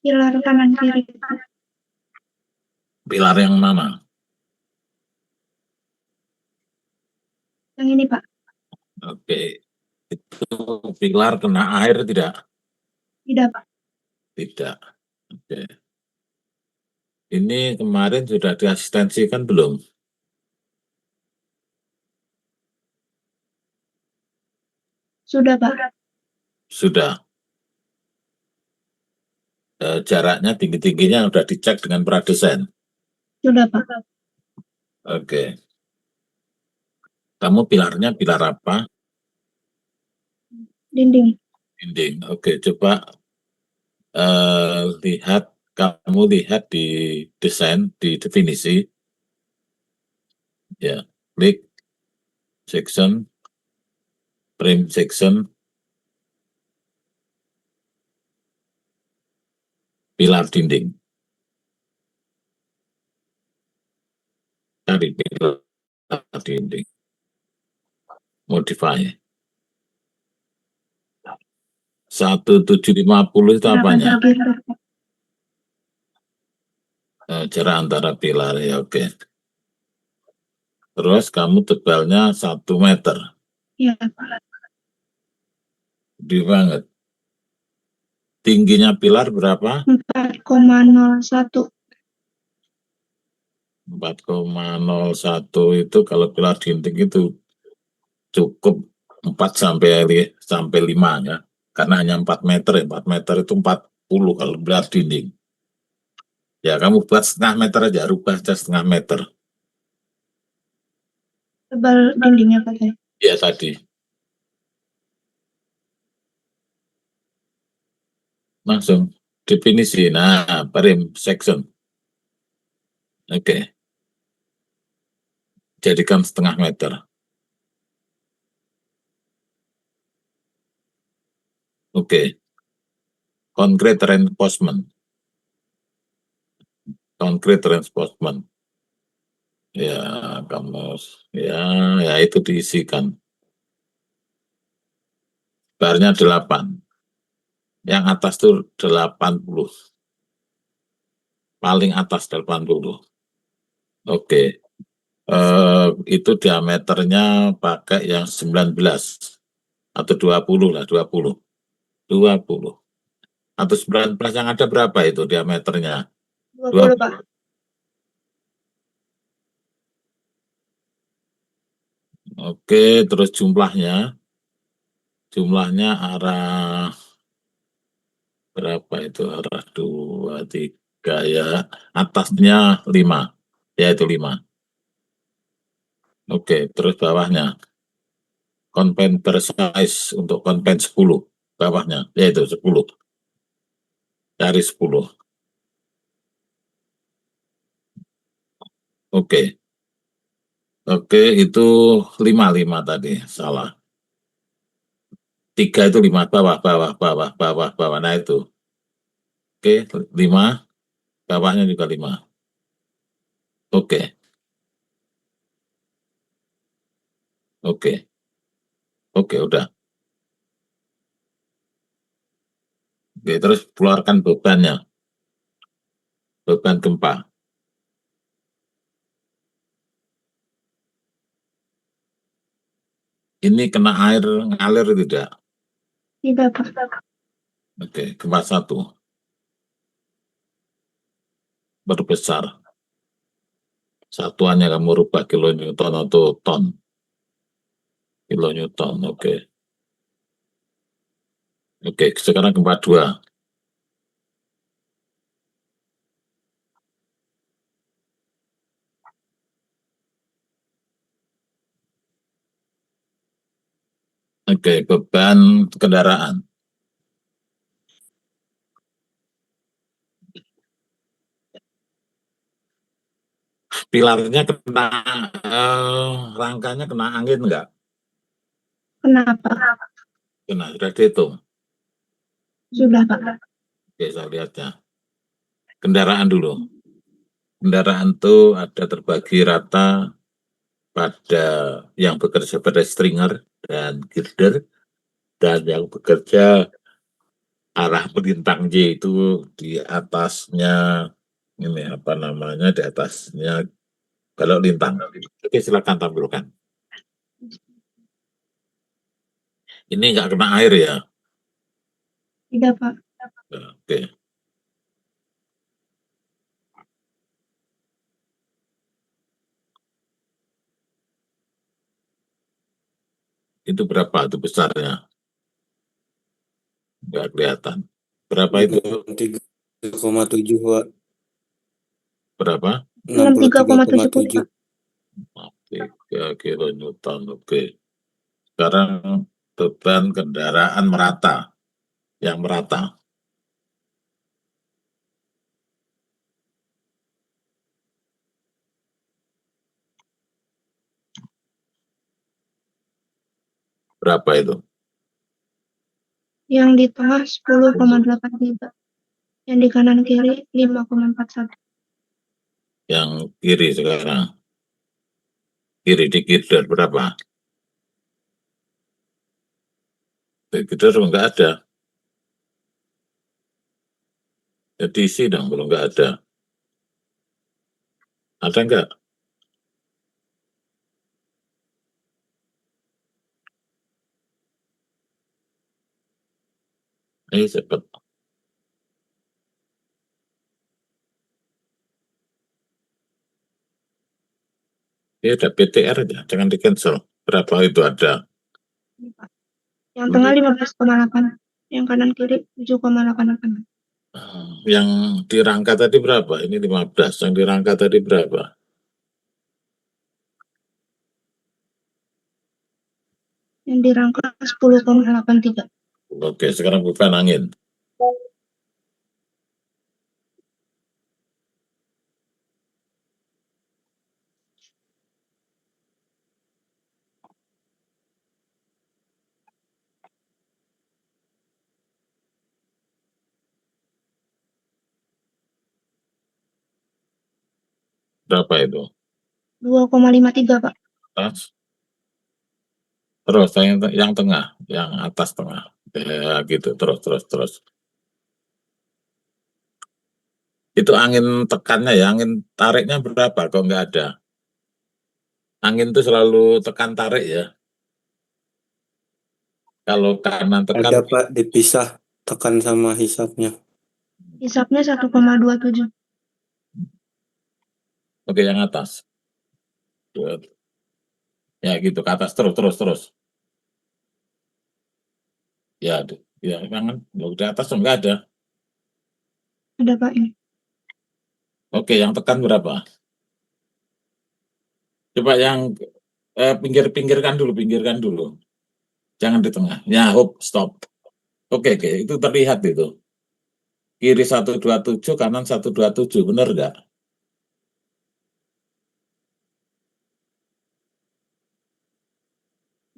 Pilar kanan kiri. Pilar yang mana? Yang ini, Pak. Oke, itu pilar kena air tidak? Tidak, Pak. Tidak. Oke. Ini kemarin sudah diasistensikan belum? Sudah, Pak. Sudah. Jaraknya tinggi-tingginya sudah dicek dengan pradesain. Sudah, Pak. Oke. Kamu pilarnya pilar apa? Dinding. Dinding. Oke, coba kamu lihat di desain, di definisi. Ya, klik section, frame section, pilar dinding. Cari pilar dinding. Modify. 1750 itu Berapa apanya? kira-kira, Pak? Jarak antara pilar, ya oke. Terus kamu tebalnya 1 meter. Iya, Pak. Di banget. Tingginya pilar berapa? 4,01. 4,01 itu kalau pilar dinding itu cukup 4 sampai 5 ya. Karena hanya 4 meter ya. 4 meter itu 40 kalau pilar dinding. Ya kamu buat setengah meter aja, rubah aja setengah meter. Tebal dindingnya, Pak. Ya tadi. Langsung definisi. Nah, frame section. Oke. Jadikan setengah meter. Oke. Concrete reinforcement. Concrete reinforcement. Ya, kamu ya itu diisikan. Barnya 8. Yang atas tuh 80. Paling atas 80. Oke. Itu diameternya pakai yang 19 atau 20 lah, 20. 20. Atau 19 yang ada berapa itu diameternya? 20, Pak. Oke, terus jumlahnya arah berapa itu? Arah 2, 3 ya. Atasnya 5, yaitu 5. Oke, terus bawahnya. Konven per size untuk konven 10. Bawahnya, yaitu 10. Cari 10. Oke. Oke, itu 5 tadi. Salah. 3 itu 5. Bawah. Nah itu. Oke, 5. Bawahnya juga 5. Oke. Oke. Oke, udah. Oke, terus keluarkan bebannya. Beban gempa. Ini kena air ngalir tidak? Tidak, Pak. Oke, gempa 1. Berbesar. Satuannya kamu rubah kilonewton atau ton. Kilonewton, oke. Oke, sekarang gempa 2. Oke, beban kendaraan. Pilarnya kena, rangkanya kena angin enggak? Kenapa? Kena, sudah dihitung. Sudah, Pak. Oke, saya lihatnya. Kendaraan dulu. Kendaraan itu ada terbagi rata pada yang bekerja pada stringer dan girder, dan yang bekerja arah bintang Y itu di atasnya ini apa namanya, di atasnya kalau lintang. Oke, silakan tampilkan. Ini nggak kena air ya? Tidak, Pak. Oke. Itu berapa itu besarnya? Nggak kelihatan. Berapa itu? 63,7 Pak. Berapa? 63,7, 63,7. Pak. 3 kilonewton. Oke. Sekarang beban kendaraan merata. Yang merata. Berapa itu? Yang di tengah 10,83. Yang di kanan kiri 5,41. Yang kiri sekarang. Kiri dikit dan berapa? Kita nggak ada. Ya diisi dong, belum nggak ada. Ada nggak? Cepat. Ya ada PTR aja, jangan di cancel. Berapa itu ada? Ini, Pak. Yang tengah 15,8. Yang kanan kiri 7,88. Yang di rangka tadi berapa? Ini 15. Yang di rangka tadi berapa? Yang di rangka 10,83. Oke, sekarang beban angin. Berapa itu? 2,53, Pak. Atas. Terus yang tengah, yang atas tengah. Ya gitu, terus. Itu angin tekannya ya, angin tariknya berapa? Kok nggak ada? Angin itu selalu tekan tarik ya. Kalau kanan tekan. Ada Pak, dipisah tekan sama hisapnya. Hisapnya 1,27. Oke, yang atas. Ya gitu, ke atas terus. Ya, jangan. Di atas nggak ada. Ada, Pak, ini. Oke, yang tekan berapa? Coba yang pinggirkan dulu. Jangan di tengah. Ya, stop. Oke, itu terlihat itu. Kiri 127, kanan 127, benar nggak?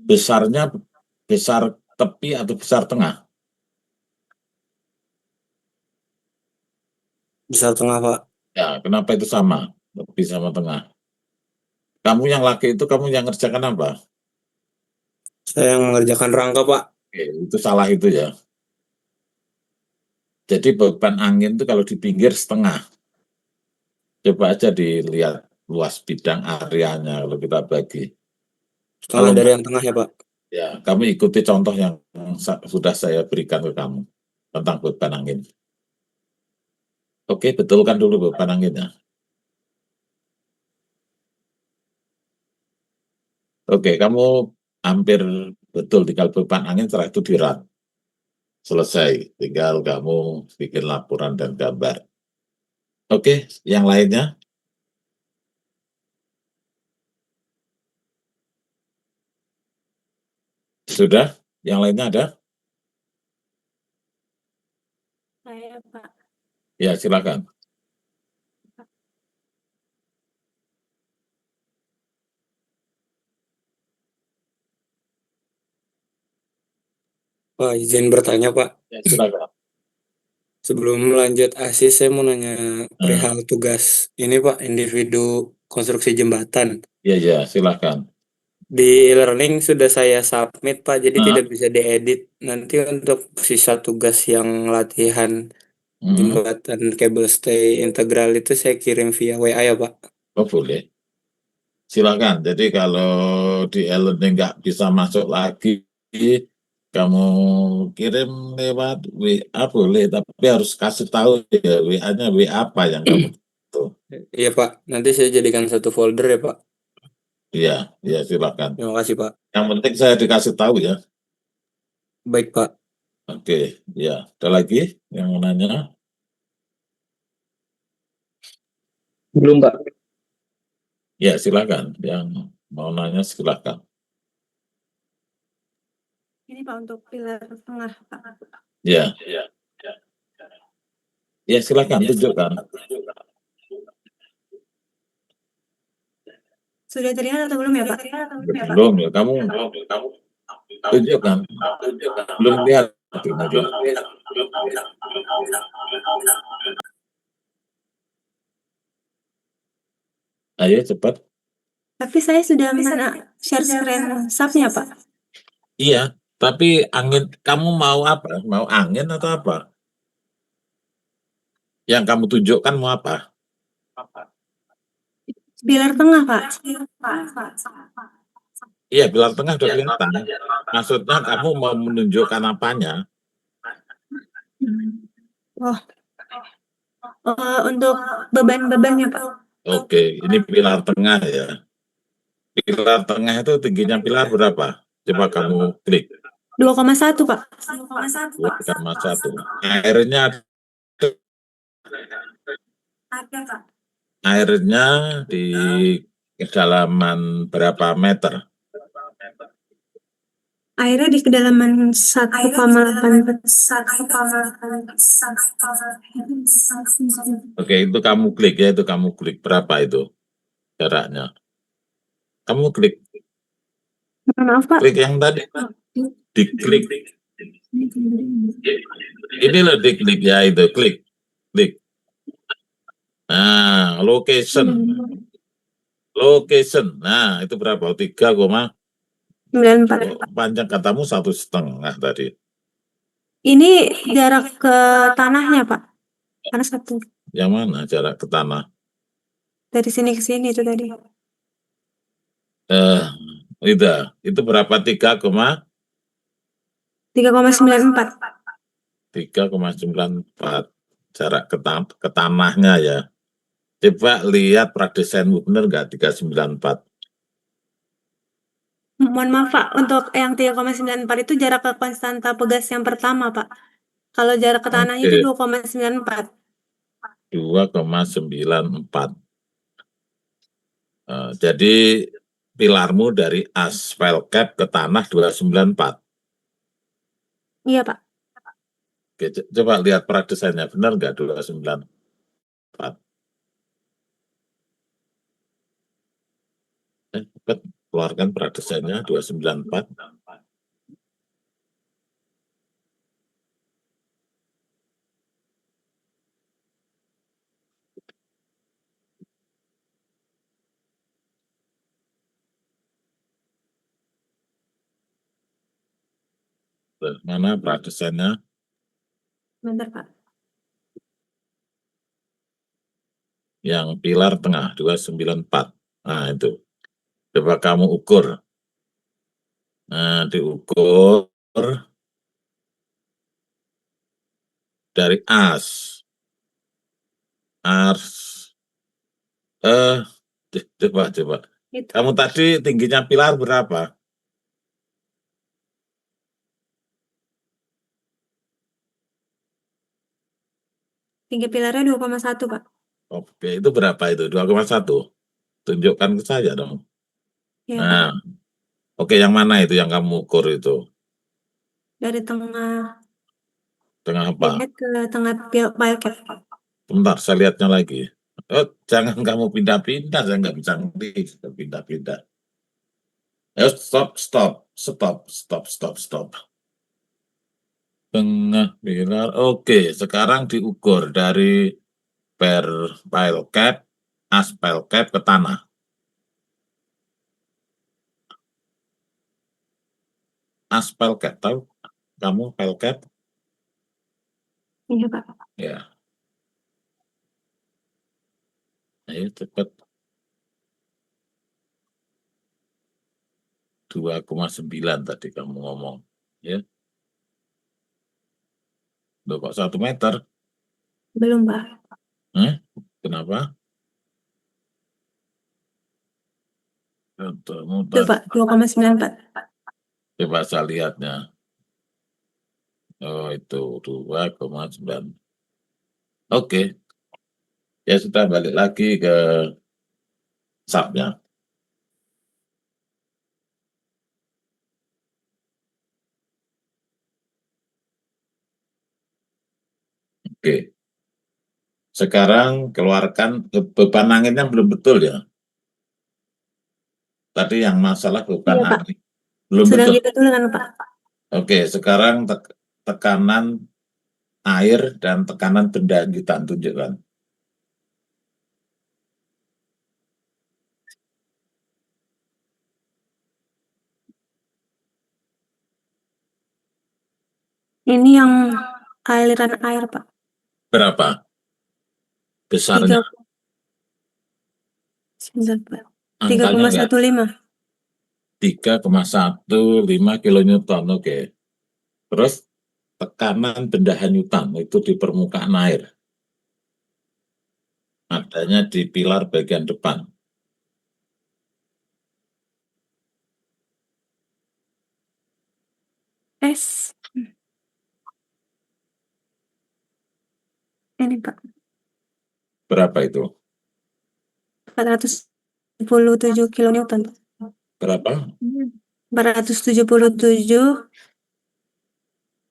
Besarnya besar tepi atau besar tengah? Besar tengah Pak. Ya, kenapa itu sama? Tepi sama tengah. Kamu yang laki itu, kamu yang ngerjakan apa? Saya yang mengerjakan rangka Pak. Oke, itu salah itu ya. Jadi beban angin itu kalau di pinggir setengah. Coba aja dilihat luas bidang areanya kalau kita bagi. Setengah Kalau dari yang tengah ya Pak. ya, kamu ikuti contoh yang sudah saya berikan ke kamu tentang beban angin. Oke, betulkan dulu beban anginnya. Oke, kamu hampir betul, tinggal beban angin setelah itu dirat. Selesai, tinggal kamu bikin laporan dan gambar. Oke, yang lainnya? Sudah? Yang lainnya ada? Saya, Pak. Ya, silakan. Pak, izin bertanya Pak. Ya, silakan. Sebelum lanjut ASIS, saya mau nanya perihal tugas ini Pak, individu konstruksi jembatan. Ya, silakan. Di e-learning sudah saya submit, Pak, jadi Ah. tidak bisa diedit. Nanti untuk sisa tugas yang latihan jembatan kabel stay integral itu saya kirim via WA ya, Pak. Oh boleh, silakan. Jadi kalau di e-learning nggak bisa masuk lagi, kamu kirim lewat WA boleh, tapi harus kasih tahu ya WA-nya WA apa yang kamu tuh. Iya, Pak. Nanti saya jadikan satu folder ya, Pak. Iya, iya silakan. Terima kasih, Pak. Yang penting saya dikasih tahu ya. Baik, Pak. Oke, ya. Ada lagi yang mau nanya? Belum, Pak. Ya, silakan. Yang mau nanya silakan. Ini Pak untuk pilar tengah, Pak. Ya, ya silakan tunjukkan. Sudah terlihat atau belum ya, Pak? Belum ya, kamu tunjukkan. Belum lihat ini dia. Ayo cepat. Tapi saya sudah share screen SAP-nya, Pak. Iya, tapi angin kamu mau apa? Mau angin atau apa? Yang kamu tunjukkan mau apa? Pilar tengah, Pak. Iya, pilar tengah udah kelihatan. Maksudnya kamu mau menunjukkan apanya? Untuk beban-bebannya, Pak. Oke, ini pilar tengah ya. Pilar tengah itu tingginya pilar berapa? Coba kamu klik. 2,1, Pak. 2,1. Airnya di kedalaman berapa meter? Airnya di kedalaman 1,8. Oke, itu kamu klik ya, itu kamu klik berapa itu jaraknya? Kamu klik, Maaf, Pak. klik yang tadi, diklik. Ini loh diklik ya itu, klik, klik. Nah, location. Nah, itu berapa? 3,94. 94. Panjang katamu 1,5 tadi. Ini jarak ke tanahnya, Pak. Karena 1. Yang mana jarak ke tanah? Dari sini ke sini itu tadi. Itu berapa? 3,94. 3,94 jarak ke tanahnya ya. Coba lihat pradesainmu benar nggak 3,94? Mohon maaf, Pak. Untuk yang 3,94 itu jarak ke konstanta pegas yang pertama, Pak. Kalau jarak ke tanahnya itu 2,94. 2,94. Jadi pilarmu dari aspal cap ke tanah 2,94. Iya, Pak. Oke, coba lihat pradesainnya benar nggak 2,94? Cepat keluarkan pradesainnya 2,94. Mana pradesainnya? Bentar, Pak. Yang pilar tengah 2,94. Nah itu. Coba kamu ukur. Nah, diukur dari coba. Itu. Kamu tadi tingginya pilar berapa? Tinggi pilarnya 2,1, Pak. Oke, itu berapa itu? 2,1. Tunjukkan ke saya dong. Iya, Pak. Nah, oke, yang mana itu yang kamu ukur itu? Dari tengah Tengah apa? pivot ke tengah pile cap. Bentar, saya lihatnya lagi. Oh, jangan kamu pindah-pindah, saya nggak bisa ngerti pindah-pindah. Stop. Tengah pilar. Oke, sekarang diukur dari pile cap, aspal cap ke tanah. aspal cat, tahu kamu pelket? Iya, Pak. Ya, ayo cepet. 2,9 tadi kamu ngomong, ya. Loh, kok 1 meter? Belum, Pak. Kenapa? Untuk Itu, Pak. 2,9, Pak. coba saya lihatnya. Oh, itu 2,9. Oke, ya sudah, balik lagi ke subnya. Oke, sekarang keluarkan beban anginnya belum betul ya. Tadi yang masalah beban Iya, Pak. angin belum Sedang betul. dibetulkan, Pak. Oke, sekarang tekanan air dan tekanan benda kita tunjukkan. Ini yang aliran air, Pak. Berapa besarnya? 3,15. 3,15 kilonewton. Oke. Terus tekanan benda hanyutan itu di permukaan air. Adanya di pilar bagian depan. S. Ini, Pak. Berapa itu? 477 kilonewton. Berapa? 477.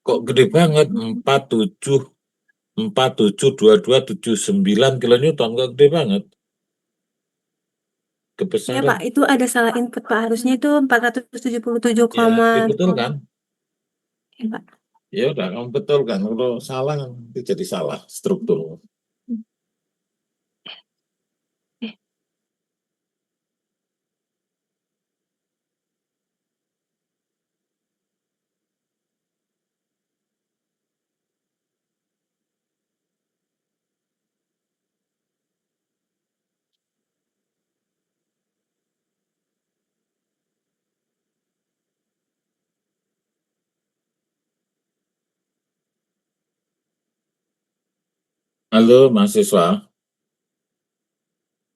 Kok gede banget? 472279 kilonewton. Kok gede banget? Ya, Kebesaran. Pak, itu ada salah input, Pak. Harusnya itu 477, Ya, betul kan? ya, Pak. Ya udah, kamu betul kan. Kalau salah nanti jadi salah struktur. Halo mahasiswa.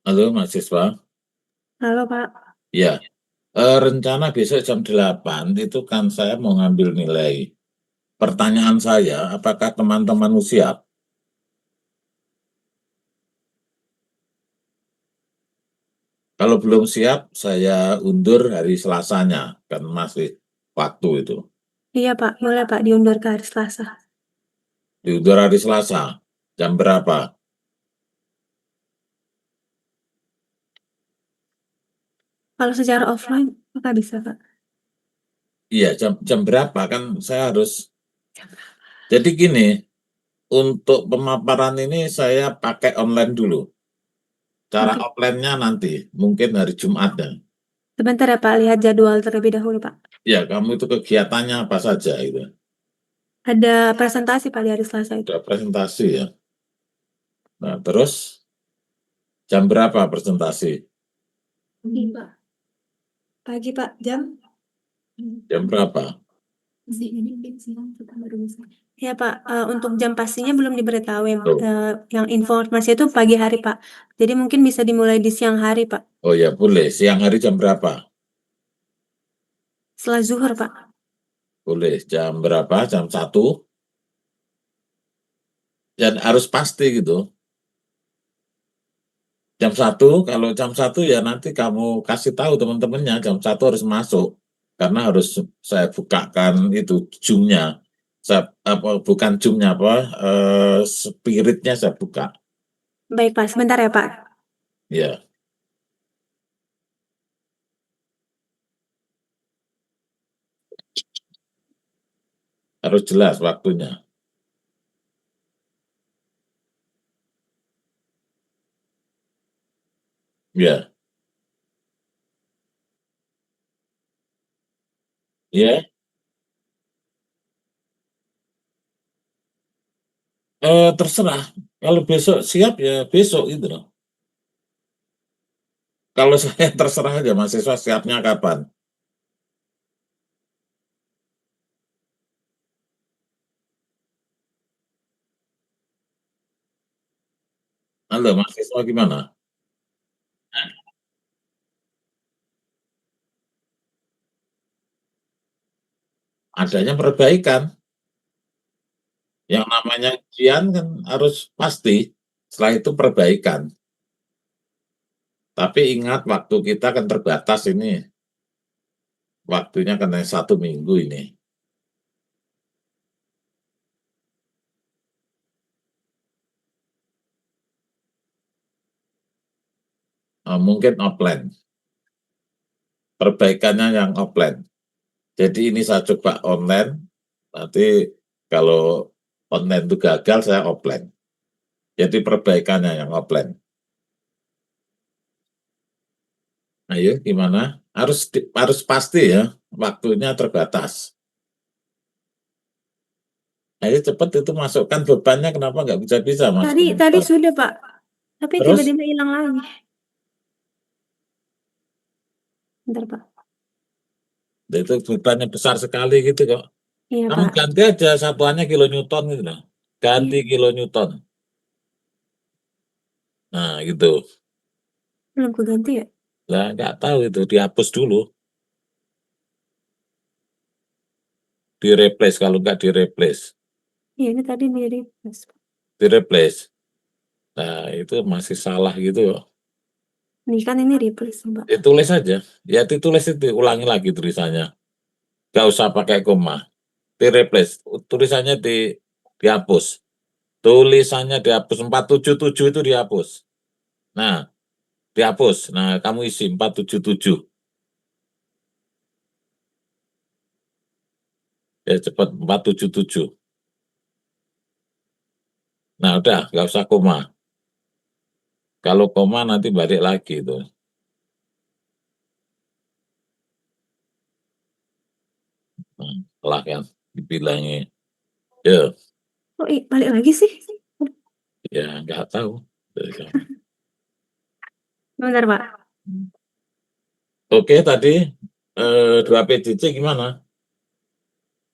Halo mahasiswa. Halo, Pak. Ya, rencana besok jam 8 itu kan saya mau ngambil nilai. Pertanyaan saya, apakah teman-teman siap? Kalau belum siap, saya undur hari Selasanya, kan masih waktu itu. Iya, Pak. Boleh, Pak, diundur ke hari Selasa. Diundur hari Selasa, jam berapa? Kalau secara offline, maka bisa, Pak. Iya, jam berapa? Kan saya harus... Jadi gini, untuk pemaparan ini saya pakai online dulu. Cara Oke. offline-nya nanti, mungkin hari Jumat ya. Sebentar ya, Pak. Lihat jadwal terlebih dahulu, Pak. Ya, kamu itu kegiatannya apa saja itu? Ada presentasi, Pak, di hari Selasa itu. Ada presentasi ya. Nah, terus jam berapa presentasi? Pagi, Pak. Pagi, Pak. Jam berapa? Ya, Pak. Untuk jam pastinya belum diberitahuin. Oh. Yang informasi itu pagi hari, Pak. Jadi mungkin bisa dimulai di siang hari, Pak. Oh ya, boleh. Siang hari jam berapa? Setelah zuhur, Pak. Boleh. Jam berapa? Jam 1? Dan harus pasti gitu. Jam 1, kalau jam 1 ya nanti kamu kasih tahu teman-temannya jam 1 harus masuk. Karena harus saya bukakan itu Zoom-nya. Bukan Zoom-nya, spiritnya saya buka. Baik, Pak. Sebentar ya, Pak. Ya. Harus jelas waktunya. Ya. Ya. Terserah, kalau besok siap ya besok gitu loh. Kalau saya terserah aja mahasiswa siapnya kapan. Halo, mahasiswa gimana? Adanya perbaikan. Yang namanya ujian kan harus pasti, setelah itu perbaikan. Tapi ingat waktu kita kan terbatas ini. Waktunya kan hanya 1 minggu ini. Mungkin offline. Perbaikannya yang offline. Jadi ini saya coba online, nanti kalau online itu gagal saya offline. Jadi perbaikannya yang offline. Ayo gimana? Harus pasti ya, waktunya terbatas. Ayo cepat itu masukkan bebannya, kenapa nggak bisa-bisa Mas? Tadi sudah, Pak. Tapi Terus? tiba-tiba hilang lagi. Bentar, Pak. Itu bebannya besar sekali gitu kok. Iya, Kamu Pak. ganti aja satuannya kilonewton gitu loh. Ganti kilonewton. Nah gitu. Belum keganti ya? Lah nggak tahu itu, dihapus dulu. Di-replace, kalau nggak di-replace. Iya, ini tadi di replace. Di-replace. Nah itu masih salah gitu kok. Ini kan ini replace, Pak. Ditulis aja. Ya ditulis itu, ulangi lagi tulisannya. Nggak usah pakai koma. Di-replace. Tulisannya dihapus. Tulisannya dihapus. 477 itu dihapus. Nah, dihapus. Nah, kamu isi 477. Ya cepat 477. Nah, udah, nggak usah koma. Kalau koma nanti balik lagi itu. Nah, telah kan dibilangi. Ya, Oh, balik lagi sih. ya nggak tahu. Bentar, Pak. Oke, tadi 2 PJJ gimana?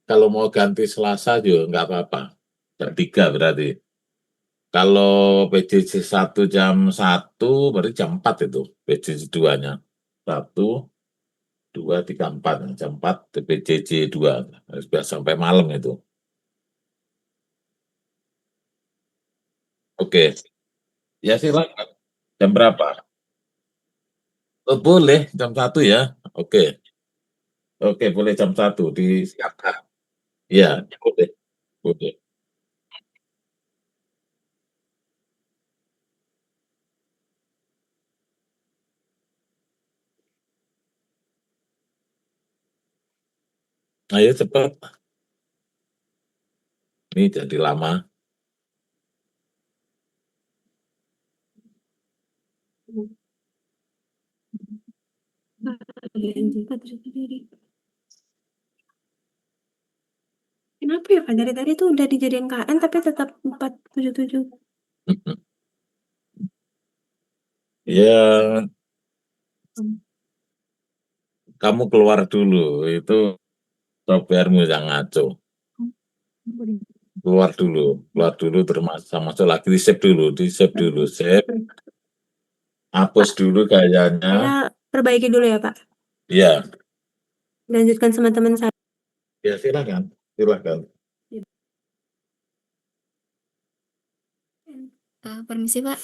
Kalau mau ganti Selasa juga nggak apa-apa. Jam 3 berarti. Kalau PJJ 1 jam 1, berarti jam 4 itu. PJJ 2-nya. 1, 2, 3, 4. Jam 4 PJJ 2. Harus biasa sampai malam itu. Oke. Ya silakan. Jam berapa? Oh, boleh jam 1 ya. Oke. Oke, boleh jam 1 disiapkan. Iya, boleh. Boleh. Ayo cepat. Ini jadi lama. Kenapa ya, Pak? Dari tadi tuh udah dijadiin KN tapi tetap 477. Ya, kamu keluar dulu. Itu softwaremu yang ngaco. Keluar dulu terus masuk lagi, di save dulu, save. Hapus dulu gayanya. Saya perbaiki dulu ya, Pak. Iya, Lanjutkan sama teman saya. ya silakan. Permisi Pak,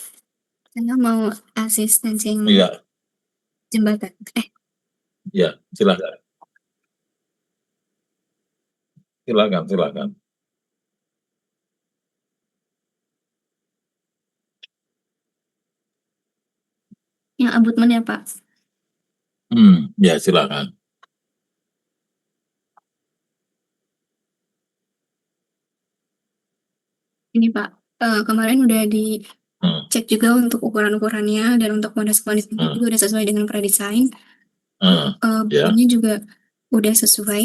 saya mau asistensi Iya, jembatan. iya, silakan. Silakan. Yang abutmen ya Pak. Ya silakan. Ini Pak, kemarin udah dicek juga untuk ukuran-ukurannya dan untuk pondasi-pondasinya juga udah sesuai dengan pradesain. Ya, Bebannya juga udah sesuai.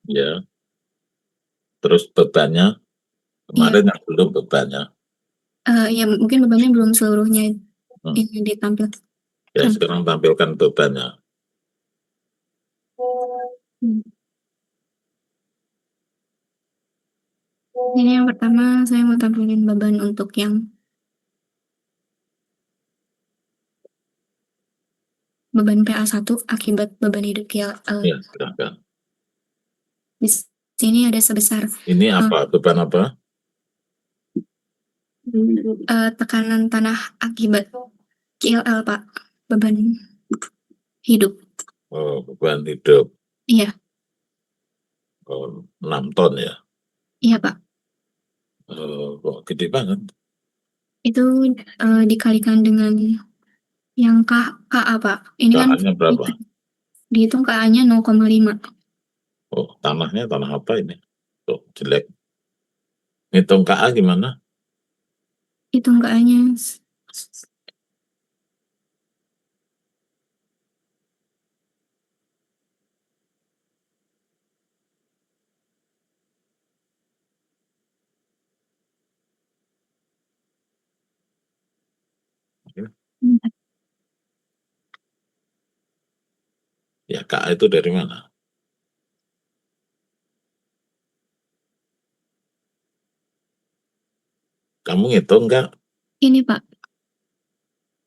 ya. Terus bebannya Kemarin yang belum bebannya. Ya mungkin bebannya belum seluruhnya Hmm. ini ditampilkan. Ya, sekarang tampilkan bebannya. Ini yang pertama saya mau tampilin beban untuk yang beban PA1 akibat beban hidup KLL. Ya, silakan. Di sini ada sebesar Ini apa? Beban apa? tekanan tanah akibat KLL, Pak. Beban hidup. Oh, beban hidup. Iya, Oh, 6 ton ya. iya, Pak. Kok gede banget. Itu dikalikan dengan yang KA, Pak. Ini kan KA-nya berapa? dihitung KA-nya 0,5. Oh, tanahnya tanah apa ini? Tuh, jelek. Ngitung KA gimana? Hitung KA-nya Ya, KA itu dari mana? Kamu ngitung nggak? ini, Pak.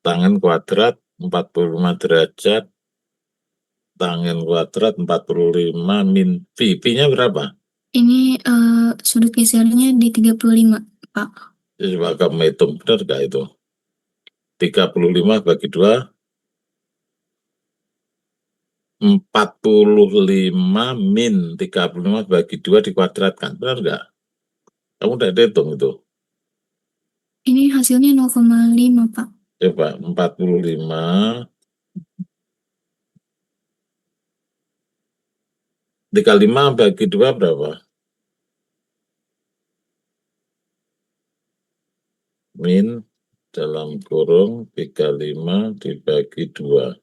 Tangen kuadrat 45 derajat, tangen kuadrat 45 min V. V-nya berapa? Ini sudut gesernya di 35, Pak. Coba kamu hitung, benar nggak itu? 35 bagi 2, 45 min 35 bagi 2 dikuadratkan, benar nggak? Kamu udah hitung itu? Ini hasilnya 0,5, Pak. Coba 45 35 bagi 2 berapa? Min dalam kurung 35 dibagi 2.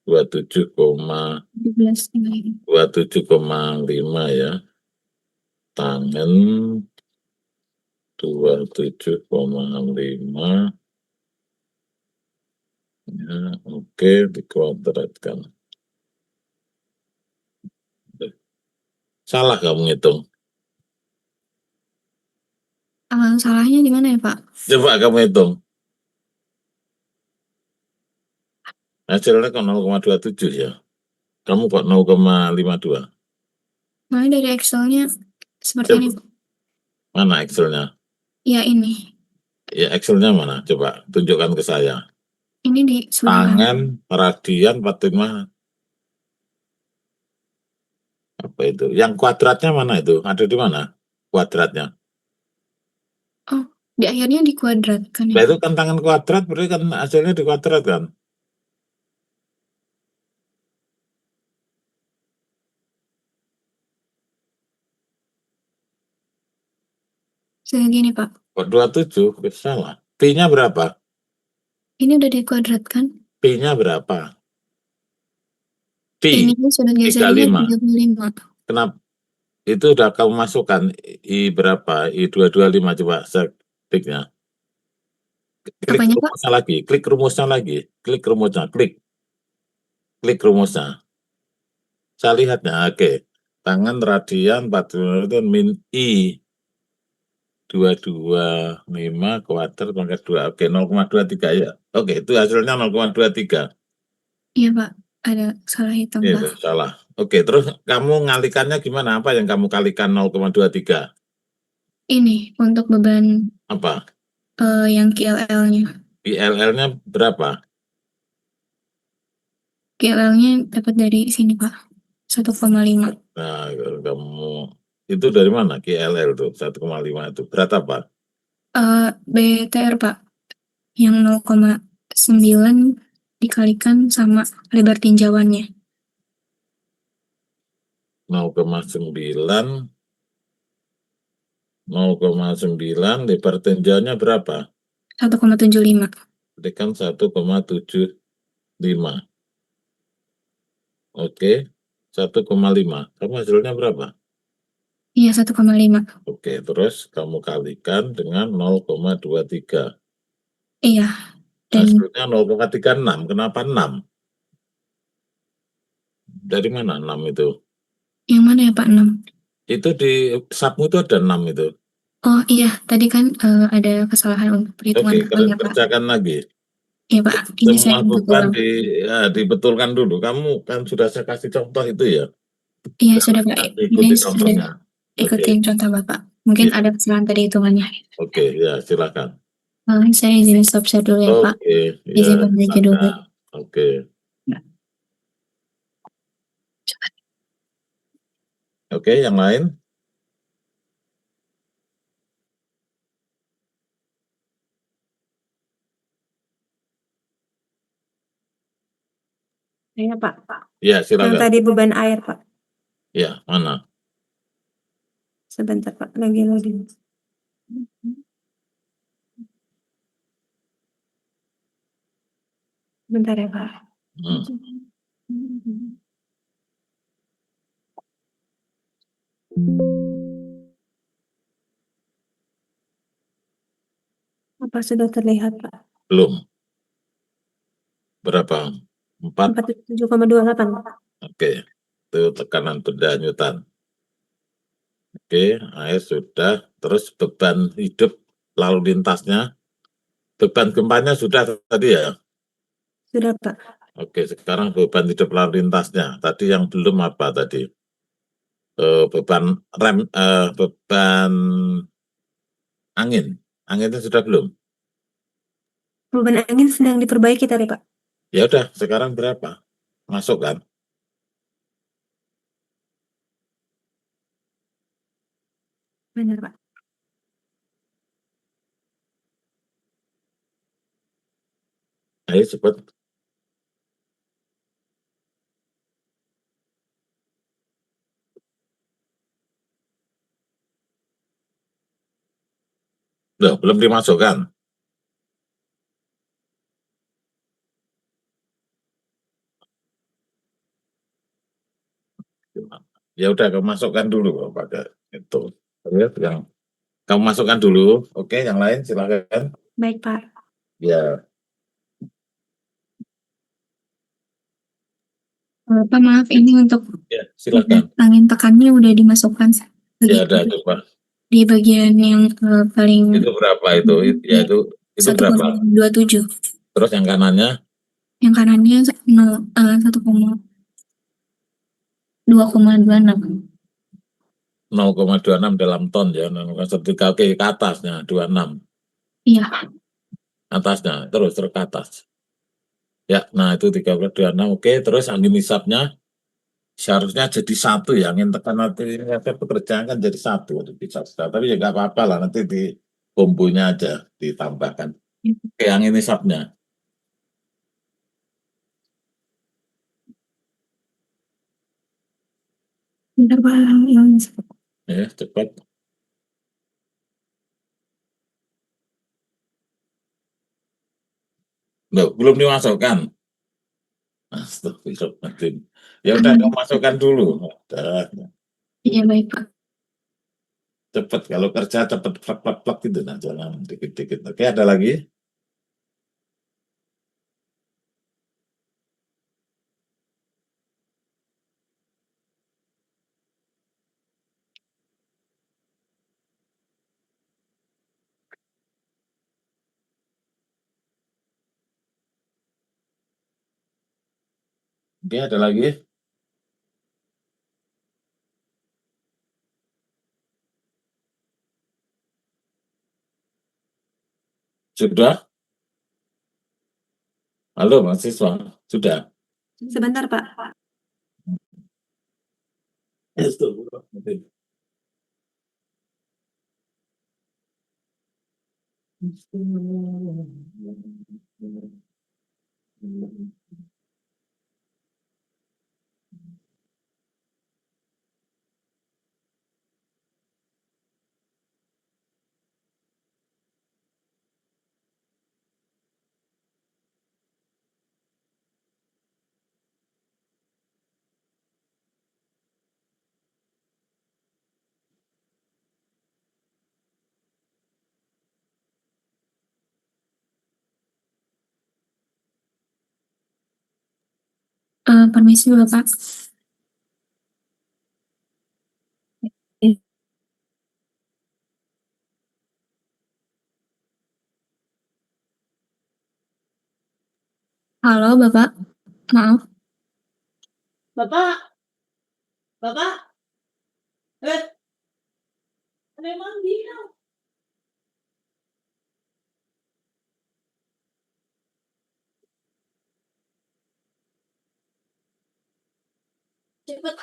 27,5 ya. Tangen 27,5 ya, oke, dikuadratkan. Salah kamu ngitung. Salahnya di mana ya, Pak? Coba kamu hitung. Hasilnya kok 0,27 ya. Kamu kok 0,52. Nah, dari Excel-nya seperti Coba. ini, Pak. Mana Excel-nya? Ya, ini. Ya, Excel-nya mana? Coba tunjukkan ke saya. Ini di sebelah Tangan, radian, 45. Apa itu? Yang kuadratnya mana itu? Ada di mana? Kuadratnya. Oh, di akhirnya dikuadratkan Nah, ya, itu Pak. kan tangan kuadrat, berarti kan hasilnya dikuadrat kan? Segini, Pak. Kok 27? Salah. P-nya berapa? Ini udah dikuadratkan. P-nya berapa? P, Ini sudut gesernya 35. 35. Kenapa? Itu udah kamu masukkan I berapa? I 225, coba ketiknya. Klik Apanya, Pak? rumusnya lagi, klik rumusnya lagi, klik rumusnya, klik rumusnya. Saya lihatnya, oke. Tangan radian 40 itu min I 225 kuadrat pangkat 2. Oke, 0,23 ya. Oke, itu hasilnya 0,23. Iya, Pak. Ada salah hitung, Itu Pak. salah. Oke, terus kamu ngalikannya gimana? Apa yang kamu kalikan 0,23? Ini untuk beban Apa? yang KLL-nya. ILL-nya berapa? KLL-nya dapat dari sini, Pak. 1,5. Nah, kalau kamu itu dari mana? KLL tuh 1,5 itu berat apa? BTR, Pak. Yang 0,9 dikalikan sama lebar tinjauannya. 0,9 lebar tinjauannya berapa? 1,75. Berarti kan 1,75. Oke, 1,5. Kamu hasilnya berapa? Iya, 1,5. Oke, terus kamu kalikan dengan 0,23. Iya, dan Hasilnya 0,36. Kenapa 6? Dari mana 6 itu? yang mana ya Pak 6? Itu di SAP-mu itu ada 6 itu. Oh iya, tadi kan ada kesalahan untuk perhitungan Oke, kali ya Pak. kerjakan lagi. Iya Pak, ini saya Semua untuk beban ulang. dibetulkan dulu. Kamu kan sudah saya kasih contoh itu ya. Iya sudah Pak, Nanti ini ikuti sudah contohnya. Oke, ikutin contoh Bapak. Mungkin ya. ada kesalahan tadi hitungannya. Oke, ya silakan. Saya izin stop share dulu ya Pak. Oke, ya Izin berbagi dulu. silakan. Oke. Oke, yang lain? Iya Pak. Ya, Yang silakan. tadi beban air Pak. Ya, mana? Sebentar Pak, lagi loading. Bentar ya Pak. Hmm. Apa sudah terlihat Pak? Belum. Berapa? 4? 47,28 Pak. Oke. Itu tekanan benda Newton. Oke, air sudah. Terus beban hidup lalu lintasnya. Beban gempanya sudah tadi ya? Sudah Pak. Oke, sekarang beban hidup lalu lintasnya. Tadi yang belum apa tadi? Beban beban angin. Anginnya sudah belum? Beban angin sedang diperbaiki tadi Pak. Ya udah, sekarang berapa? Masuk kan? Benar Pak. Ayo cepat. Loh, belum dimasukkan. Ya udah, kamu masukkan dulu pakai itu. Lihat yang kamu masukkan dulu. Oke, yang lain silakan. Baik Pak. Ya, Pak maaf ini untuk ya silakan. angin tekannya udah dimasukkan Ya ada coba. di bagian yang paling Itu berapa itu? Ya itu berapa? 1,27. Terus yang kanannya Yang kanannya 2,26. 0,26 dalam ton ya. 0,1 oke ke atasnya 26. Iya. Atasnya terus ke atas. Ya, nah itu 13,26. Oke, terus angin hisapnya seharusnya jadi 1 ya. Angin tekan nanti pekerjaan kan jadi 1 bisa. Tapi ya nggak apa-apa lah, nanti di bumbunya aja ditambahkan. Oke, angin hisapnya. Bentar Pak, Ya, cepat. Loh, belum dimasukkan. Astagfirullahaladzim. Ya udah, kamu masukkan dulu. Udah. Iya baik Pak. Cepat, kalau kerja cepat plak gitu, nah jangan dikit-dikit. Oke, ada lagi? Oke, ada lagi? Sudah? Halo, mahasiswa. Sudah? Sebentar Pak. Astagfirullahaladzim. Permisi Bapak. Halo Bapak, maaf. Bapak, Bapak, ada yang manggil. Cepet.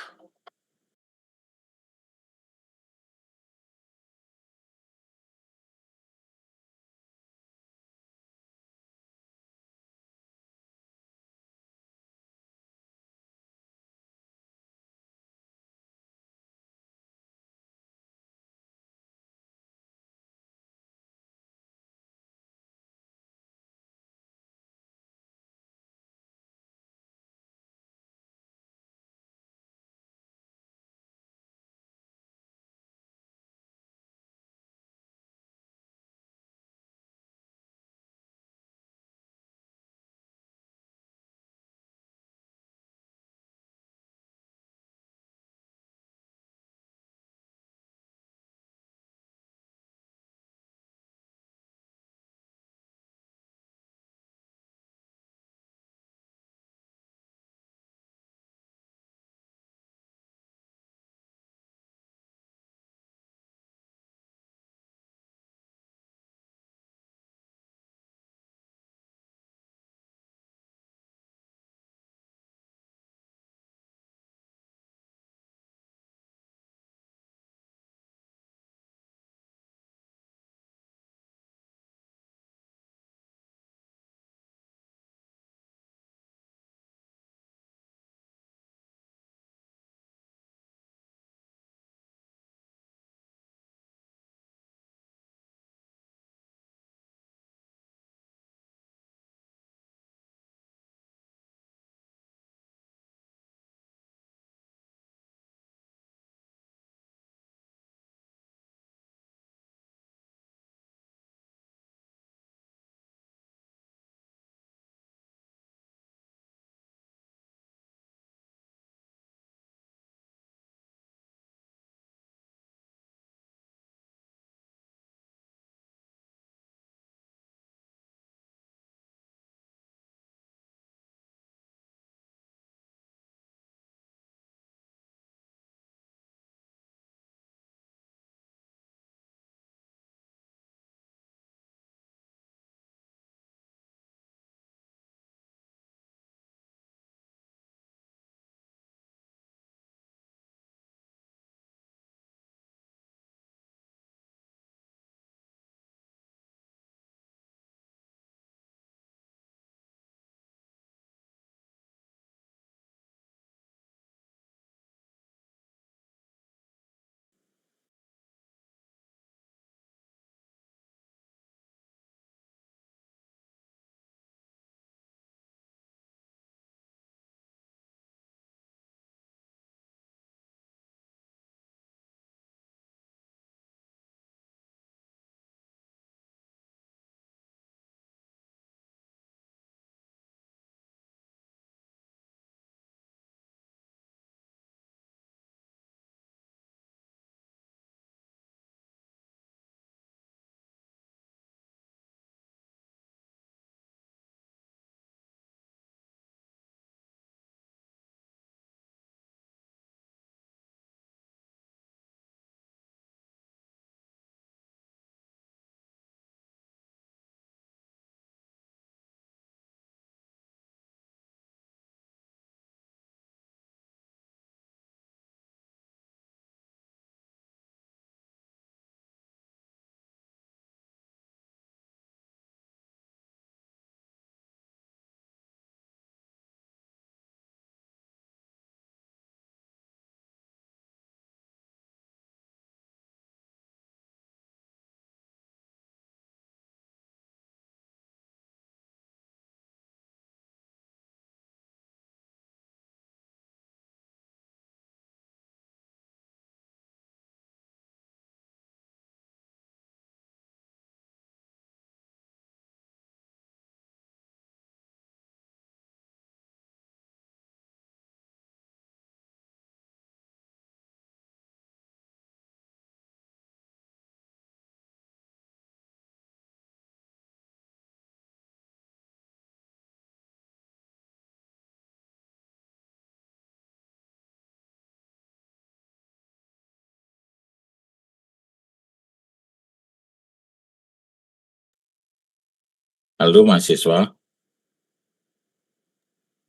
Halo mahasiswa.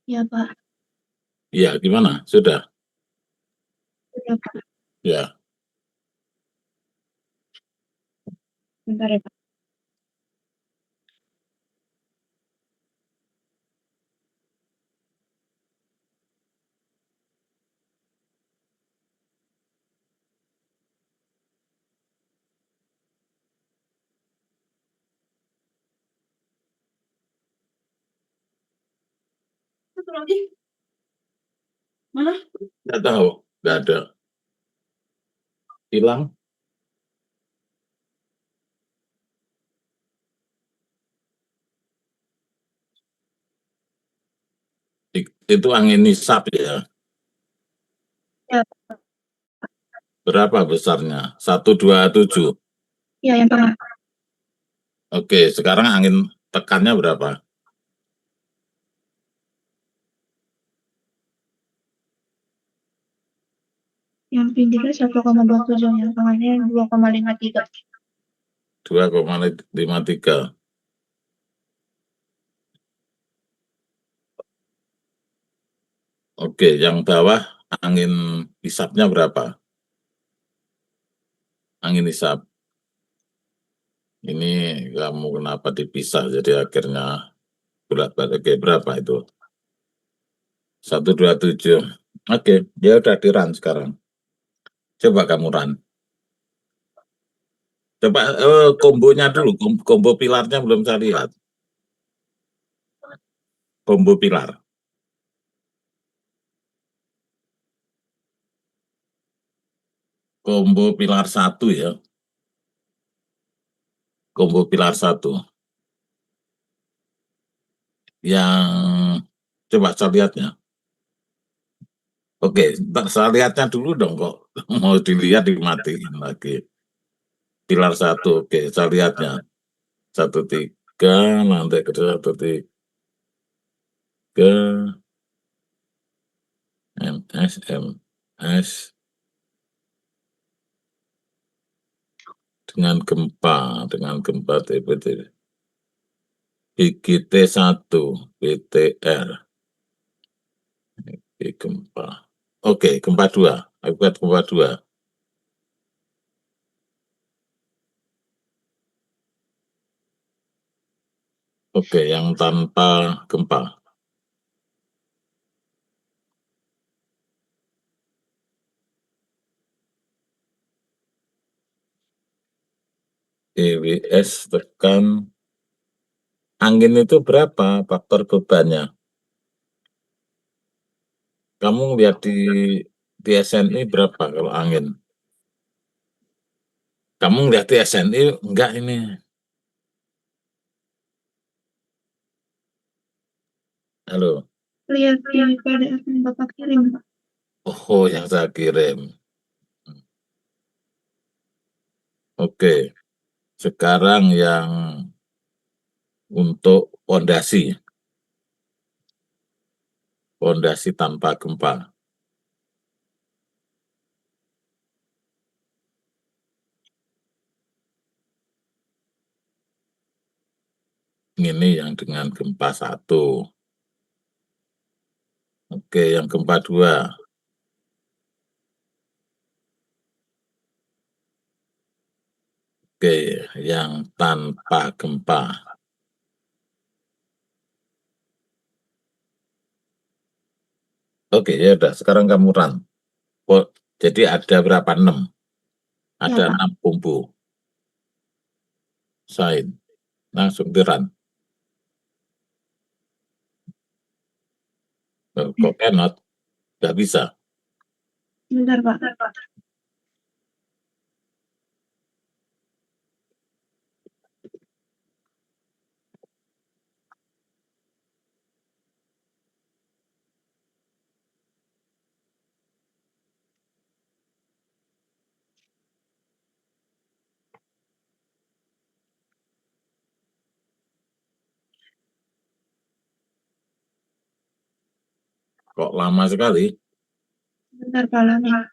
Ya, Pak. Iya, gimana? Sudah? Sudah, Pak. Ya. Bentar ya, Pak. Satu lagi. Mana? Nggak tahu. Nggak ada. Hilang. Itu angin nisab ya. Ya, Berapa besarnya? 127. ya yang tengah. Oke, sekarang angin tekannya berapa? Yang pinggirnya 1,27, yang tengahnya 2,53. 2,53. Oke, yang bawah angin hisapnya berapa? Angin hisap. Ini kamu kenapa dipisah jadi akhirnya bolak-balik. Oke, berapa itu? 127. Oke, dia udah di-run sekarang. Coba kamu run. Coba kombonya dulu, combo pilarnya belum saya lihat. Combo pilar. Combo pilar 1 ya. Combo pilar 1. Yang coba saya lihatnya. Oke, ntar saya lihatnya dulu dong kok. Mau dilihat dimatiin lagi. Pilar 1, oke, saya lihatnya. 13, nanti ke 13. MS dengan gempa TPT. BGT1, BTR. Gempa. Oke, gempa 2. Akibat gempa 2. Oke, yang tanpa gempa. EWS tekan. Angin itu berapa faktor bebannya? Kamu lihat di SNI berapa kalau angin? Kamu lihat di SNI enggak ini? Halo. Lihat di PDF yang Bapak kirim, Pak. Oh, yang saya kirim. Oke. Sekarang yang untuk pondasi. Pondasi tanpa gempa. Ini yang dengan gempa 1. Oke, yang gempa 2. Oke, yang tanpa gempa. Oke, ya udah. Sekarang kamu run. Jadi ada berapa? 6. Ada Ya, Pak. 6 combo. Sign. Langsung di run. Kok cannot? Nggak bisa. Bentar, Pak. Kok lama sekali? Bentar, Pak. Lama.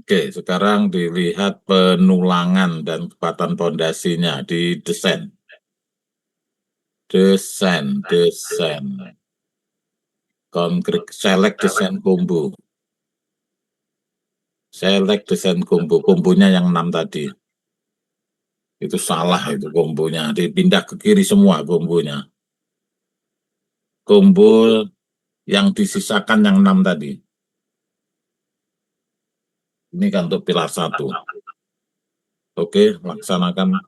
Oke, sekarang dilihat penulangan dan kekuatan pondasinya di desain. Desain. Konkret, select desain combo. Select desain combo. Kombonya yang 6 tadi. Itu salah itu kombonya. Dipindah ke kiri semua kombonya. Combo yang disisakan yang 6 tadi. Ini kan untuk pilar 1. Oke, laksanakan.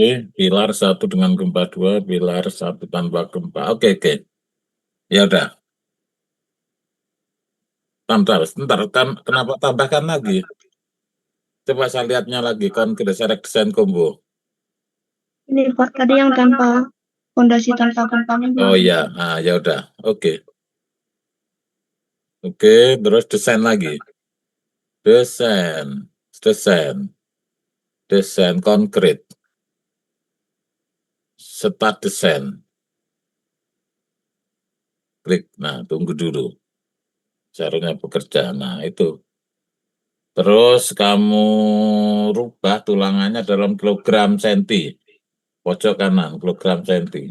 Oke, pilar 1 dengan gempa 2, pilar 1 tanpa gempa. Oke. Ya udah. Sebentar, kenapa tambahkan lagi? Coba saya lihatnya lagi, konkret select desain combo. Ini part tadi yang tanpa fondasi tanpa gempanya. Oh iya, nah, ya udah, oke. Oke, terus desain lagi. Desain konkret. Start desain. Klik, nah tunggu dulu. Seharusnya bekerja, nah itu. Terus kamu rubah tulangannya dalam kilogram senti. Pojok kanan, kilogram senti.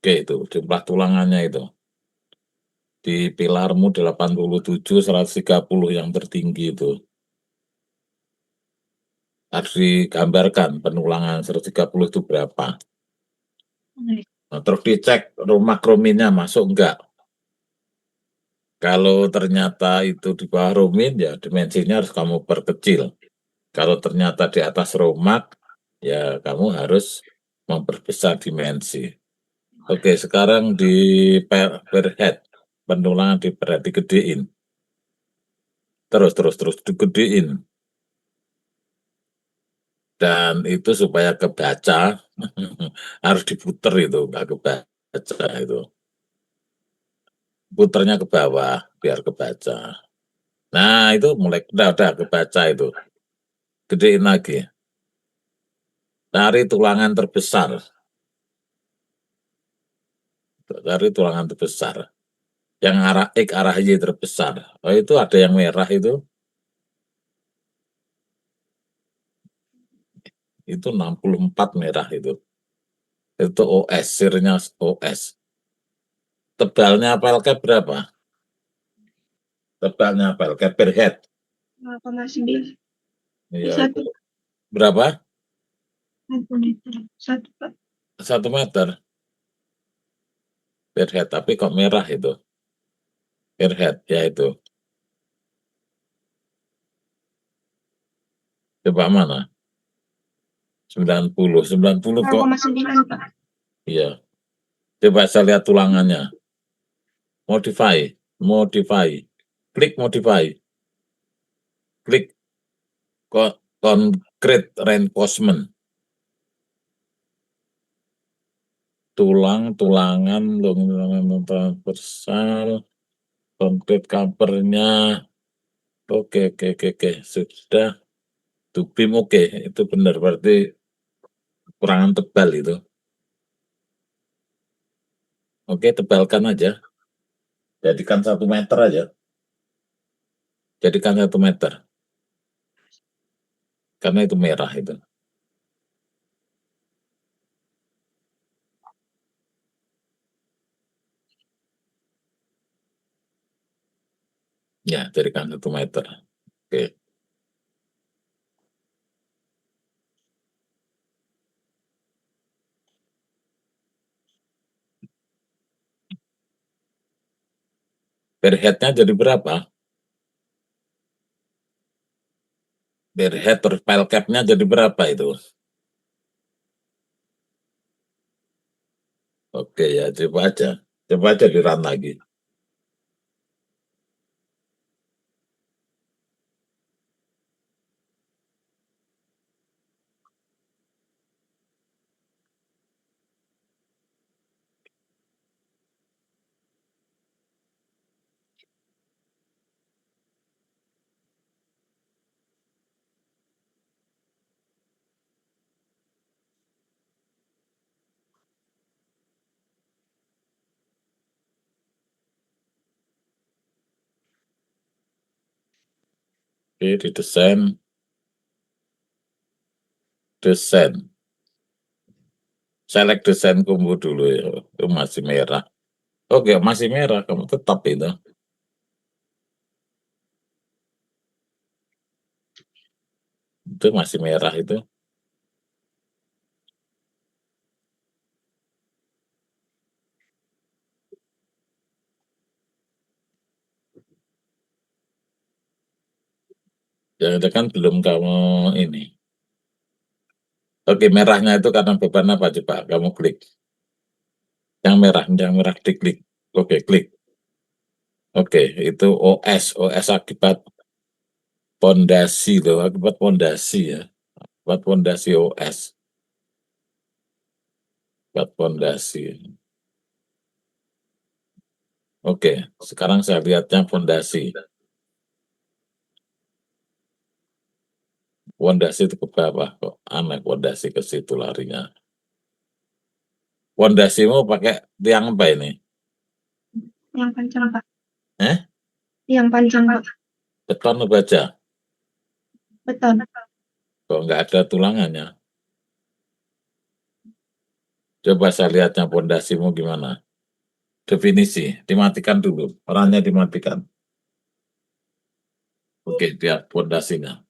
Oke, itu jumlah tulangannya itu. Di pilarmu 87, 130 yang tertinggi itu. Harus digambarkan penulangan 130 itu berapa. Nah, terus dicek rumah krominnya masuk enggak. Kalau ternyata itu di bawah rumin, ya dimensinya harus kamu perkecil. Kalau ternyata di atas romak, ya kamu harus memperbesar dimensi. Oke, sekarang di per head, penulangan di per head digedein. Terus digedein. Dan itu supaya kebaca, harus diputer itu, nggak kebaca itu. Puternya ke bawah, biar kebaca. Nah, itu mulai, udah kebaca itu. Gedein lagi. Cari tulangan terbesar. Cari tulangan terbesar. Yang arah X, arah Y terbesar. Oh, itu ada yang merah itu. Itu 64 merah itu. Itu OS, sirnya OS. Tebalnya pelket berapa? Tebalnya pelket per head. 0,9. Iya, itu. Berapa? 1 meter. 1, Pak. 1 meter. Per head, tapi kok merah itu? Per head, ya itu. Coba mana? 90 kok. 0,9, Pak. Iya. Coba saya lihat tulangannya. Modify. Klik modify. Klik concrete reinforcement. Tulangan transversal, concrete covernya. Oke. Sudah. Tubim oke. Itu benar, berarti kurangan tebal itu. Oke, tebalkan aja. Jadikan 1 meter aja. Jadikan 1 meter. Karena itu merah itu. Ya, jadikan 1 meter. Oke. Per head-nya jadi berapa? Per head terus pile cap-nya jadi berapa itu? Oke ya, coba aja di run lagi. Oke, di desain. Select desain combo dulu ya. Itu masih merah. Oke, masih merah. Kamu tetap itu. Itu masih merah itu. Yang kan belum kamu ini. Oke, merahnya itu karena beban apa coba kamu klik. Yang merah diklik. Oke, klik. Oke, itu OS akibat pondasi loh, akibat pondasi ya. Akibat pondasi OS. Akibat pondasi. Oke, sekarang saya lihatnya pondasi. Pondasi itu ke bawah kok. Aneh pondasi ke situ larinya. Pondasimu pakai tiang apa ini? Yang panjang, Pak. Eh? Yang panjang, Pak. Beton atau baja? Beton. Kok nggak ada tulangannya? Coba saya lihatnya pondasimu gimana. Definisi, dimatikan dulu. Orangnya dimatikan. Oke, lihat pondasinya.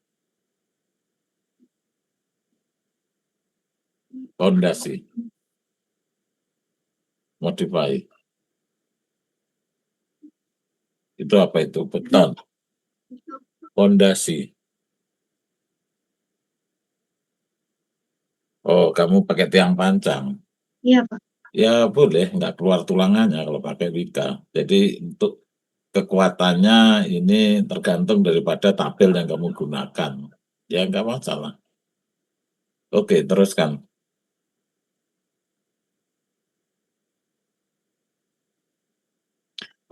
Pondasi. Modify. Itu apa itu? Beton. Pondasi. Oh, kamu pakai tiang panjang. Iya, Pak. Ya boleh, nggak keluar tulangannya kalau pakai wika. Jadi untuk kekuatannya ini tergantung daripada tabel yang kamu gunakan. Ya nggak masalah. Oke, teruskan.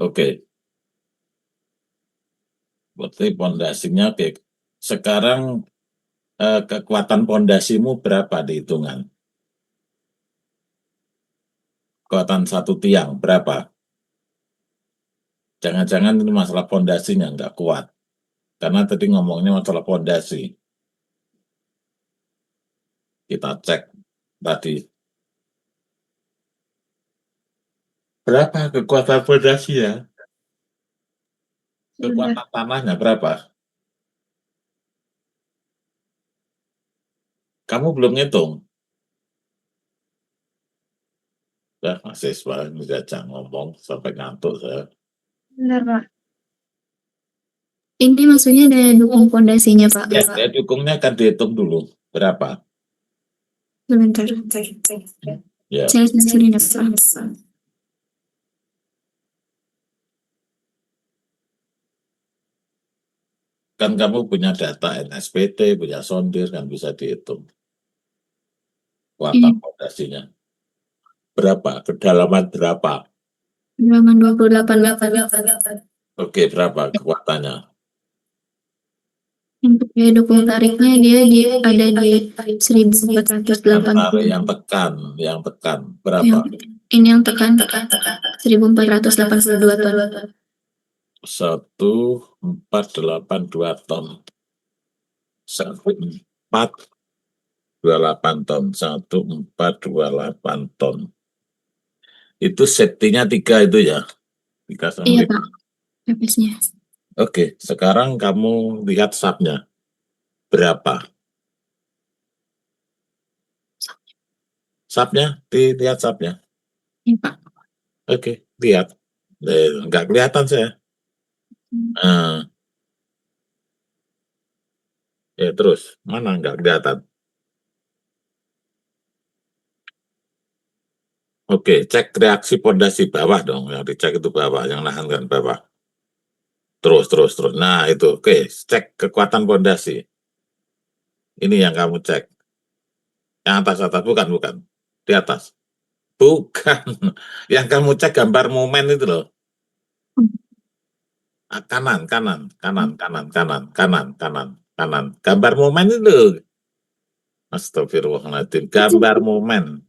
Oke. Berarti pondasinya oke. Sekarang kekuatan pondasimu berapa di hitungan? Kekuatan satu tiang berapa? Jangan-jangan ini masalah pondasinya nggak kuat. Karena tadi ngomongnya masalah pondasi. Kita cek tadi. Berapa kekuatan pondasi ya? Kekuatan tanahnya berapa? Kamu belum ngitung? Ya, masih sebarang jajang ngomong sampai ngantuk saya. Benar, Pak. Ini maksudnya ada dukung pondasinya, Pak. Ya, dukungnya akan dihitung dulu. Berapa? Sebentar. Ya. Saya sendiri Pak. Kan kamu punya data NSPT, punya sondir, kan bisa dihitung. Kekuatan pondasinya. Berapa? Kedalaman berapa? Kedalaman 28. Oke, berapa kekuatannya? Untuk biaya dukung tariknya dia ada di 1480. Tarik yang tekan berapa? Ini yang tekan 1482 ton. 1482 ton. 1428 ton. 1428 ton. Itu safety-nya 3 itu ya? 3 sama 5. Iya, Pak. FPS-nya. Oke, sekarang kamu lihat SAP-nya. Berapa? SAP-nya? Dilihat SAP-nya. Iya, Pak. Oke, lihat. Nggak kelihatan saya. Ya terus, mana nggak kelihatan? Oke, cek reaksi pondasi bawah dong. Yang dicek itu bawah, yang nahan kan bawah. Terus. Nah itu, oke. Cek kekuatan pondasi. Ini yang kamu cek. Yang atas, bukan. Di atas. Bukan. Yang kamu cek gambar momen itu loh. Kanan. Gambar momen itu. Astagfirullahaladzim. Gambar momen.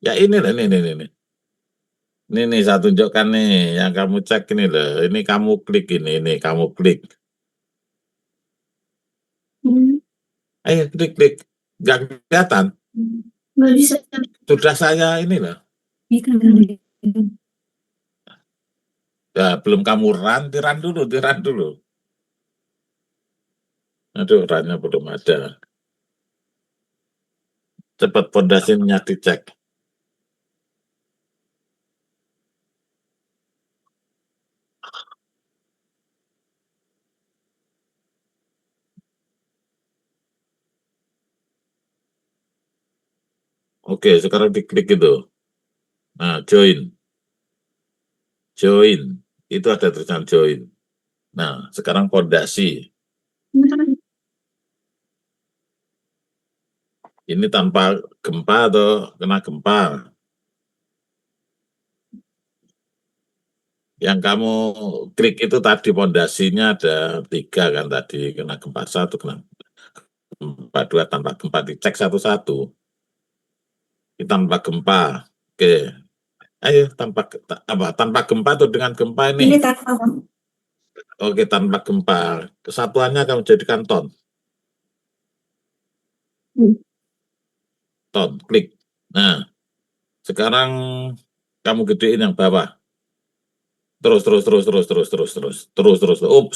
Ya ini loh, ini. Ini saya tunjukkan nih, yang kamu cek ini loh. Ini kamu klik ini kamu klik. Ayo klik. Nggak kelihatan. Nggak bisa. Sudah saya ini loh. Ya, belum kamu run dulu. Aduh, runnya belum ada. Cepat pondasinya dicek. Oke, sekarang diklik itu. Nah, join. Itu ada tulisan join. Nah, sekarang pondasi. Ini tanpa gempa atau kena gempa? Yang kamu klik itu tadi pondasinya ada 3 kan tadi, kena gempa 1, kena gempa 2, tanpa gempa, dicek satu-satu. Ini tanpa gempa. Oke. Ayo tanpa gempa atau dengan gempa Ini ini? tanpa. Oke, tanpa gempa. Kesatuannya kamu jadikan ton. Ton, klik. Nah, sekarang kamu gedein yang bawah. Terus.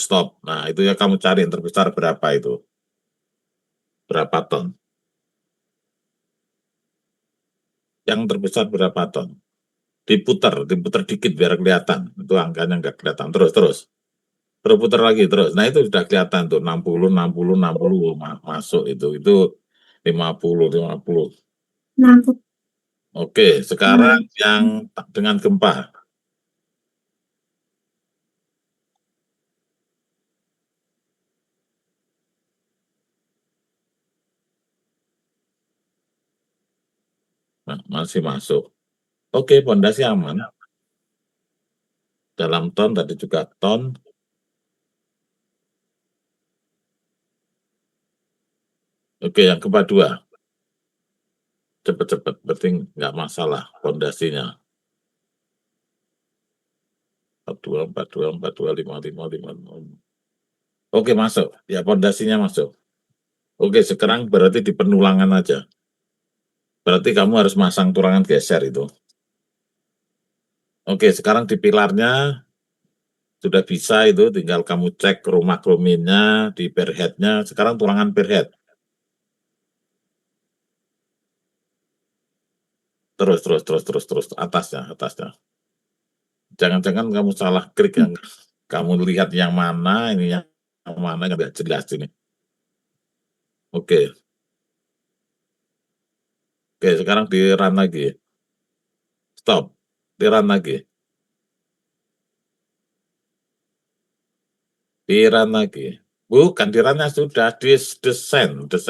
Stop. Nah, itu ya kamu cari yang terbesar berapa itu. Berapa ton? Yang terbesar berapa ton? Diputar dikit biar kelihatan. Itu angkanya nggak kelihatan. Terus. Berputar lagi terus. Nah, itu sudah kelihatan tuh 60 masuk itu 50. Oke, sekarang yang dengan gempa. Nah, masih masuk. Oke, pondasi aman. Dalam ton tadi juga ton. Oke, yang gempa 2. Cepet, berarti nggak masalah pondasinya. 42, 55. Oke, masuk. Ya, pondasinya masuk. Oke, sekarang berarti di penulangan aja. Berarti kamu harus masang tulangan geser itu. Oke, sekarang di pilarnya sudah bisa itu, tinggal kamu cek rumah krominnya, di perheadnya. Sekarang tulangan perhead. Terus, atasnya. Jangan-jangan kamu salah klik yang kamu lihat yang mana, ini yang mana nggak jelas ini. Oke, sekarang di run lagi. Stop, di run lagi. Di run lagi. Bukan, di runnya sudah di desain. Oke,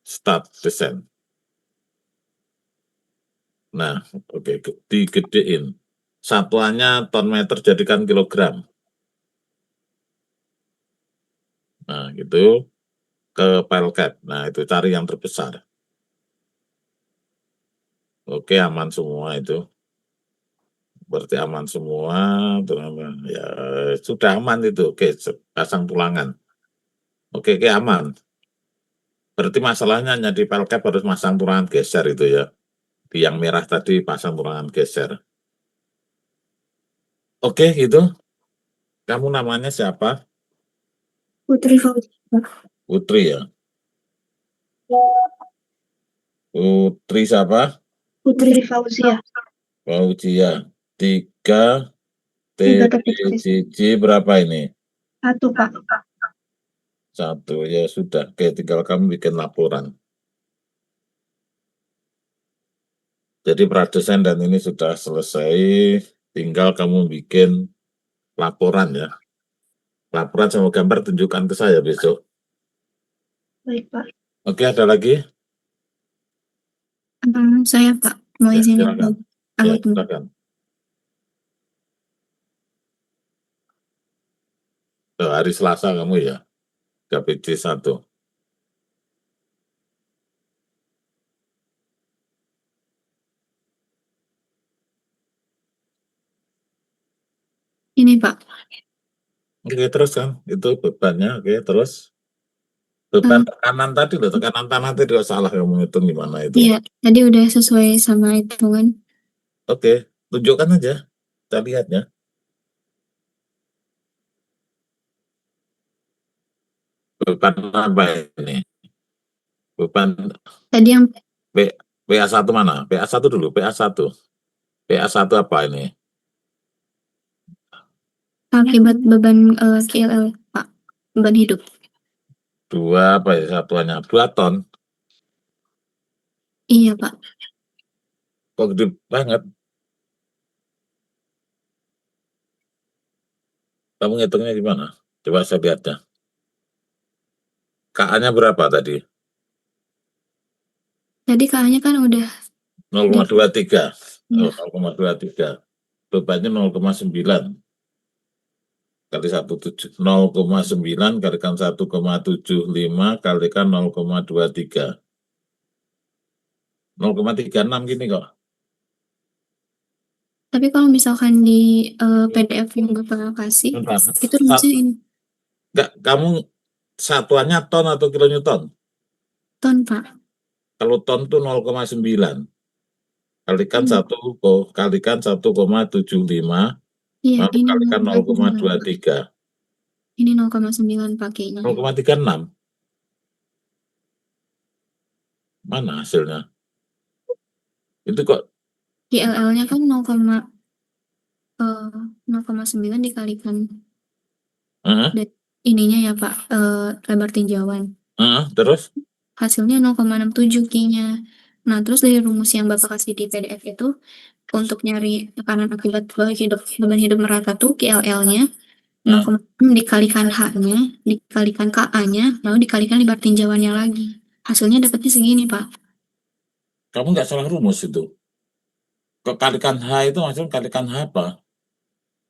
start desain. Nah, oke, digedein. Satuannya ton meter jadikan kilogram. Nah, gitu ke file cap. Nah, itu cari yang terbesar. Oke, aman semua itu. Berarti aman semua. Ya, sudah aman itu. Oke, pasang tulangan. Oke, aman. Berarti masalahnya hanya di file cap harus pasang tulangan geser itu ya. Di yang merah tadi pasang tulangan geser. Oke, gitu. Kamu namanya siapa? Putri Fauzi. Putri ya. Putri siapa? Putri Fauzia. Fauzia. 3 TJJ berapa ini? 1, Pak. 1 ya sudah. Oke, tinggal kamu bikin laporan. Jadi pradesain dan ini sudah selesai. Tinggal kamu bikin laporan ya. Laporan sama gambar tunjukkan ke saya besok. Baik, Pak. Oke, ada lagi? Saya Pak, mau Ya, izin silakan. Ya, silakan. Hari Selasa kamu ya, KPC 1. Ini Pak, Oke, terus kan itu bebannya. Oke, terus beban tekanan tadi loh, tekanan tanah tadi loh, salah kamu ngitung gimana itu. Iya, tadi udah sesuai sama hitungan. Oke, tunjukkan aja, kita lihat ya. Beban apa ini? Beban Tadi yang PA1 mana? PA1 dulu, PA1. PA1 apa ini? akibat beban KLL, Pak. Beban hidup. 2 apa ya satuannya? 2 ton. Iya, Pak. Kok gede banget? Kamu ngitungnya gimana? Coba saya lihatnya. KA-nya berapa tadi? Tadi KA-nya kan udah 0,23. Iya. 0,23. Bebannya 0,9. Kali 1,7. 0,9 kalikan 1,75 kalikan 0,23. 0,36 gini kok. Tapi kalau misalkan di PDF yang Bapak kasih, Bentar. itu rumusnya ini. Enggak, kamu satuannya ton atau kilonewton? Ton, Pak. Kalau ton itu 0,9. Kalikan Hmm. 1 kalikan 1,75 Iya, lalu ini kalikan 0,9. 0,23. Ini 0,9 pakainya. 0,36. Mana hasilnya? Itu kok KLL-nya kan 0,9 dikalikan ininya ya, Pak, lebar tinjauan. terus? Hasilnya 0,67 Q-nya. Nah, terus dari rumus yang Bapak kasih di PDF itu, untuk nyari tekanan akibat beban hidup merata tuh KLL-nya 0,6 dikalikan H-nya, dikalikan KA-nya, lalu dikalikan lebar tinjauannya lagi. Hasilnya dapatnya segini, Pak. Kamu nggak salah rumus itu. Kok kalikan H itu maksudnya kalikan H apa?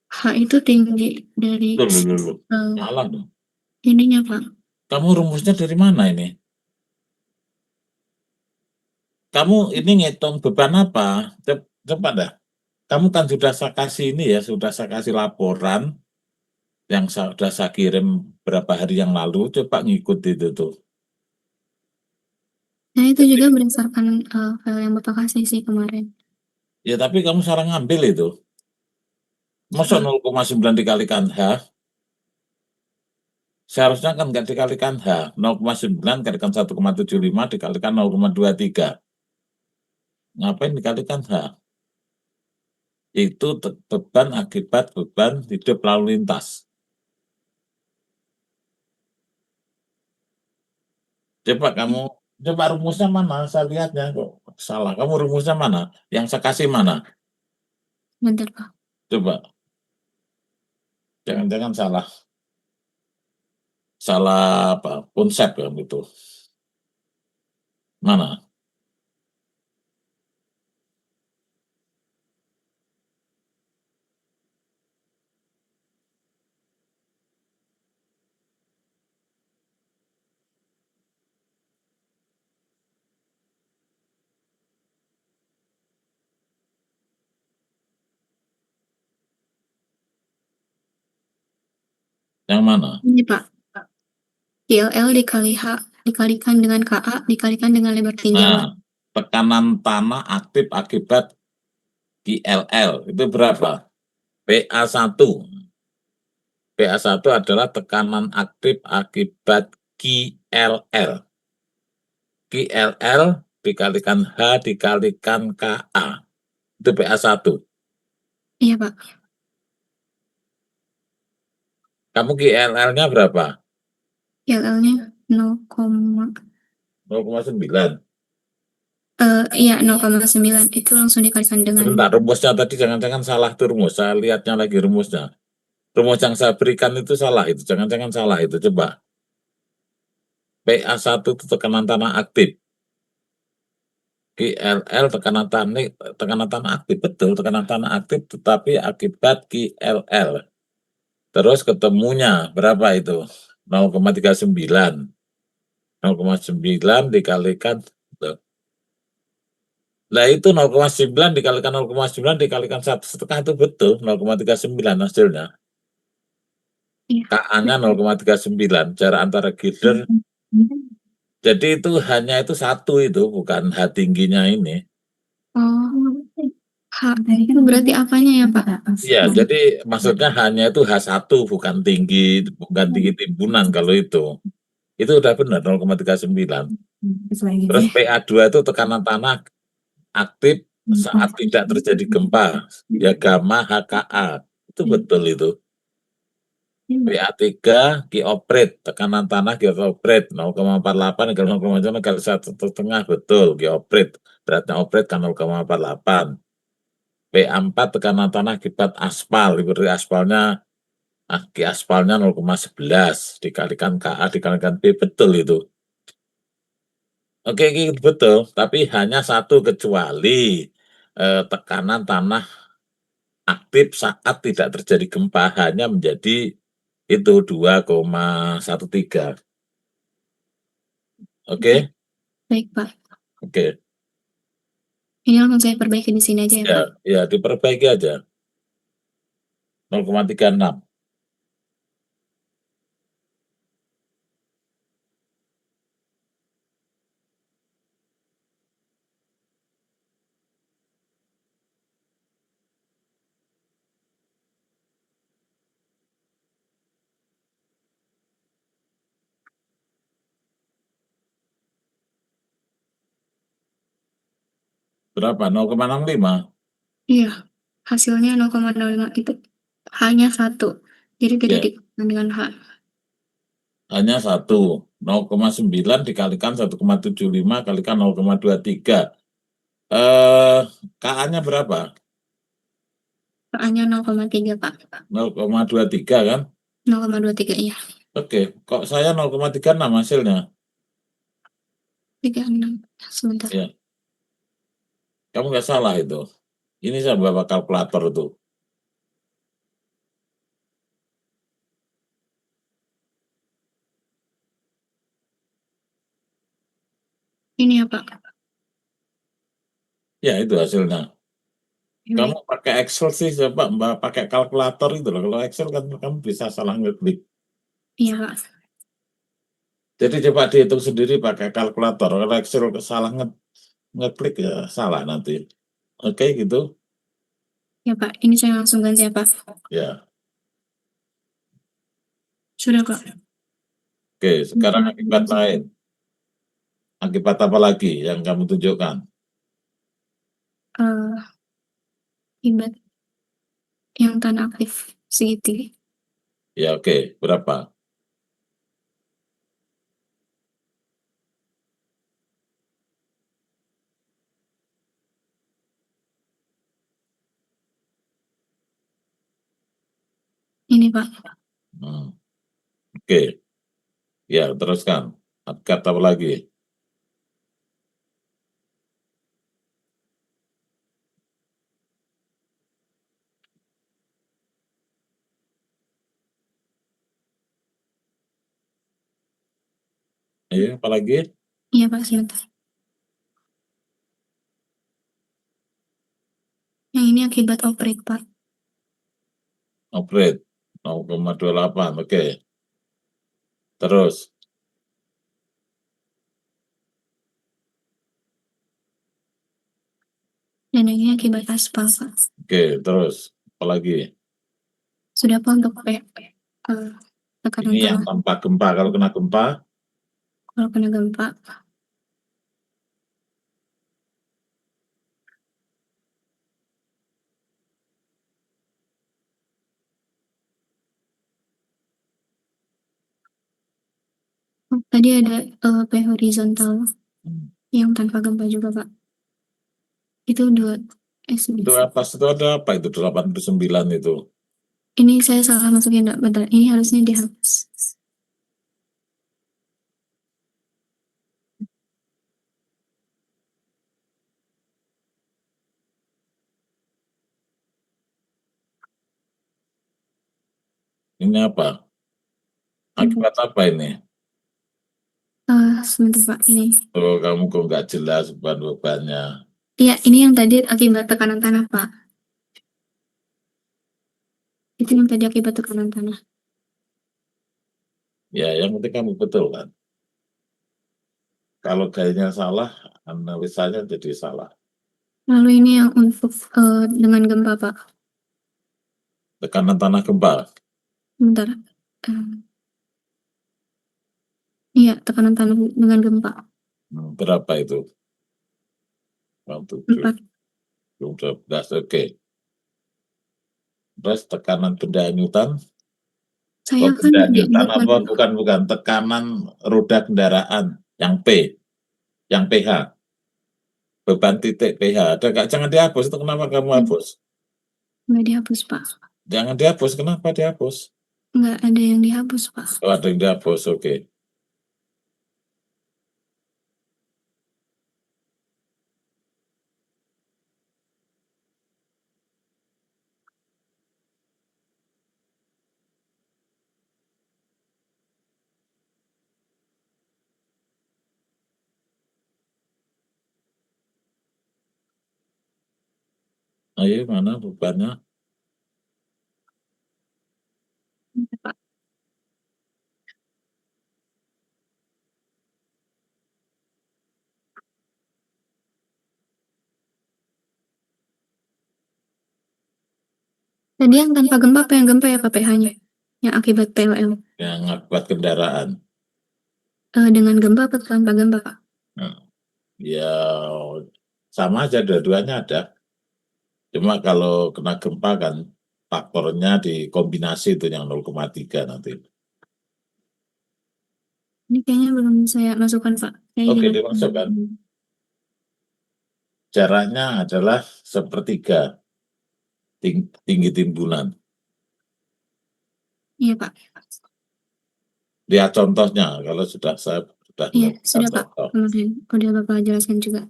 H itu tinggi dari Salah dong. ininya, Pak. Kamu rumusnya dari mana ini? Kamu ini ngitung beban apa? Cepat dah. Kamu kan sudah saya kasih ini ya, sudah saya kasih laporan yang sudah saya kirim berapa hari yang lalu. Coba ngikut itu tuh. Nah, itu juga berdasarkan file yang Bapak kasih sih kemarin. Ya tapi kamu salah ngambil itu. Masa 0,9 dikalikan H? Seharusnya kan nggak dikalikan H. 0,9 kalikan 1,75 dikalikan 0,23. Ngapain dikalikan H? Itu beban akibat beban hidup lalu lintas. Coba rumusnya mana? Saya lihatnya kok salah. Kamu rumusnya mana? Yang saya kasih mana? Bentar, Pak. Coba. Jangan-jangan salah. Salah apa? Konsep ya itu. Mana? Yang mana? Ini, Pak. KLL dikali H, dikalikan dengan KA, dikalikan dengan lebar tinjauan. Nah, tekanan tanah aktif akibat KLL itu berapa? PA1. PA1 adalah tekanan aktif akibat KLL. KLL dikalikan H dikalikan KA. Itu PA1. Iya, Pak. Kamu KLL-nya berapa? KLL-nya 0,9. Iya, 0,9. Itu langsung dikalikan dengan Bentar, rumusnya tadi jangan-jangan salah tuh rumus. Saya lihatnya lagi rumusnya. Rumus yang saya berikan itu salah itu. Jangan-jangan salah itu. Coba. PA1 itu tekanan tanah aktif. KLL tekanan tanah aktif. Betul, tekanan tanah aktif tetapi akibat KLL. Terus ketemunya berapa itu? 0,39. 0,9 dikalikan. Nah itu 0,9 dikalikan 0,9 dikalikan 1,5 itu betul 0,39 hasilnya. Iya. KA-nya 0,39, jarak antara girder. Jadi itu hanya itu satu itu, bukan H tingginya ini. Oh, H itu berarti apanya ya Pak? Iya, jadi maksudnya hanya itu H1, bukan tinggi timbunan kalau itu. Itu udah benar 0,39. Terus PA2 itu tekanan tanah aktif saat tidak terjadi gempa, ya gamma HKA. Itu betul itu. PA3 Geoprate, tekanan tanah Geoprate 0,48 kali 0,5 kali 1,5, betul Geoprate. Beratnya oprate kan 0,48. PA4 tekanan tanah akibat aspal, diberi aspalnya aspalnya 0,11 dikalikan KA dikalikan B, betul itu. Oke, itu betul, tapi hanya satu kecuali tekanan tanah aktif saat tidak terjadi gempa hanya menjadi itu 2,13. Oke, Baik Pak. oke. Ini langsung saya perbaiki di sini aja ya Pak. Ya, diperbaiki aja. 0,36. Berapa? 0,65. Iya, hasilnya 0,05 itu hanya satu. Jadi tidak Ya, dikalikan dengan H. hanya satu. 0,9 dikalikan 1,75 kalikan 0,23. KA-nya berapa? Hanya 0,3 Pak. 0,23 kan? 0,23 iya. Oke, kok saya 0,36 hasilnya? 36. Sebentar. Ya, kamu nggak salah itu. Ini saya bawa kalkulator itu. Ini ya Pak. Ya, itu hasilnya. Baik. Kamu pakai Excel sih, coba Mbak pakai kalkulator itu loh. Kalau Excel kan kamu bisa salah ngeklik. Iya Pak. Jadi coba dihitung sendiri pakai kalkulator. Kalau Excel salah ngeklik ya salah nanti. Oke, gitu. Ya Pak, ini saya langsung ganti ya Pak. Ya. Sudah Pak. Oke, sekarang akibat lain. Akibat apa lagi yang kamu tunjukkan? Akibat yang tanah aktif segitiga. Ya, oke. Berapa? Ini Pak. Oke. Ya, teruskan. Akibat apa lagi? Iya, apa lagi? Iya Pak, sebentar. Yang ini akibat operate Pak. Operate 0,28. Oke. Terus. Dan yang ini akibat aspal Pak. Oke, terus apa lagi? Sudah Pak untuk tekanan Ini yang tanah. tanpa gempa. Kalau kena gempa, Kalau kena gempa, tadi ada P horizontal yang tanpa gempa juga Pak. Itu dua. itu atas itu ada apa itu 89 itu? Ini saya salah masukin enggak, bentar. Ini harusnya dihapus. Ini apa? Akibat apa ini? Sebentar Pak, ini. Oh, kamu kok nggak jelas beban-bebannya? Iya, ini yang tadi akibat tekanan tanah Pak. Itu yang tadi akibat tekanan tanah. Ya, yang penting kamu betul kan. Kalau gayanya salah, analisanya jadi salah. Lalu ini yang untuk dengan gempa, Pak. Tekanan tanah gempa. Bentar. Iya, tekanan tanah dengan gempa. Berapa itu? 7, 4. 12, oke. Terus tekanan benda hanyutan. Saya kan Benda di hanyutan apa? Bukan. Tekanan roda kendaraan. Yang P. Yang PH. Beban titik PH. Ada nggak? Jangan dihapus. Itu kenapa kamu hapus? Nggak dihapus, Pak. Jangan dihapus. Kenapa dihapus? Nggak ada yang dihapus, Pak. Oh, ada yang dihapus. Oke. Ayo, mana bebannya? Pak. Tadi yang tanpa gempa apa yang gempa ya Pak PH-nya? Yang akibat PLL. Yang akibat kendaraan. Dengan gempa atau tanpa gempa, Pak? Ya, sama aja, dua-duanya ada. Cuma kalau kena gempa kan, faktornya dikombinasi itu yang 0,3 nanti. Ini kayaknya belum saya masukkan, Pak. Oke, dimasukkan. Jaraknya adalah 1/3 tinggi timbunan. Iya, Pak. Lihat contohnya, kalau sudah Iya, sudah, Pak. contoh. Kemarin udah Bapak jelaskan juga.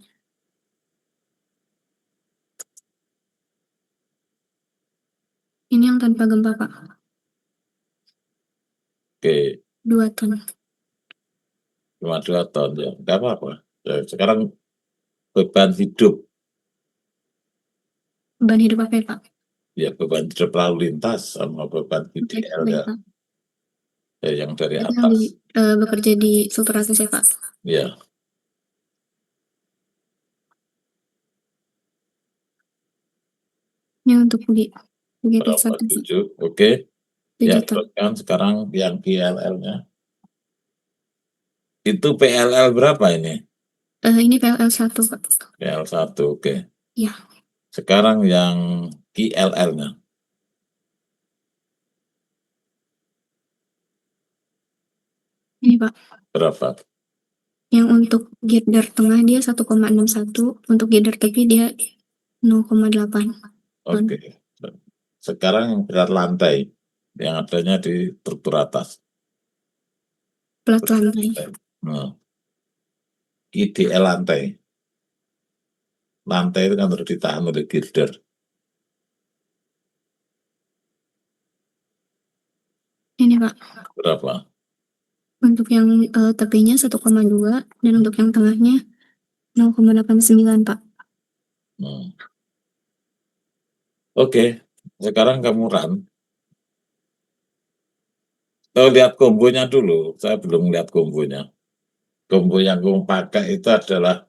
Ini yang tanpa gempa, Pak. Oke, 2 ton. cuma 2 ton ya, nggak apa-apa. Ya, sekarang beban hidup, Beban hidup apa ya, Pak? ya beban hidup lalu lintas sama beban Oke, IDL baik, ya, Pak. yang dari Yang atas. bekerja di struktur atas ya, Pak? Ya, Ini untuk begitu berapa? satu 7, oke. Ya, 7 ton. teruskan sekarang yang PLL-nya. Itu PLL berapa ini? Ini PLL 1, Pak. PL1, oke. Iya. Sekarang yang KLL-nya. Ini, Pak. Berapa? Yang untuk girder tengah dia 1,61, untuk girder tepi dia 0,8. Oke. Sekarang yang berat lantai, yang adanya di struktur atas. Plat lantai. Nah, IDL lantai. Lantai itu kan harus ditahan oleh girder. Ini, Pak. Berapa? Untuk yang tepinya 1,2 dan untuk yang tengahnya 0,89, Pak. Oke, sekarang kamu run. Lihat kombonya dulu. Saya belum lihat kombonya. Kombo yang kamu pakai itu adalah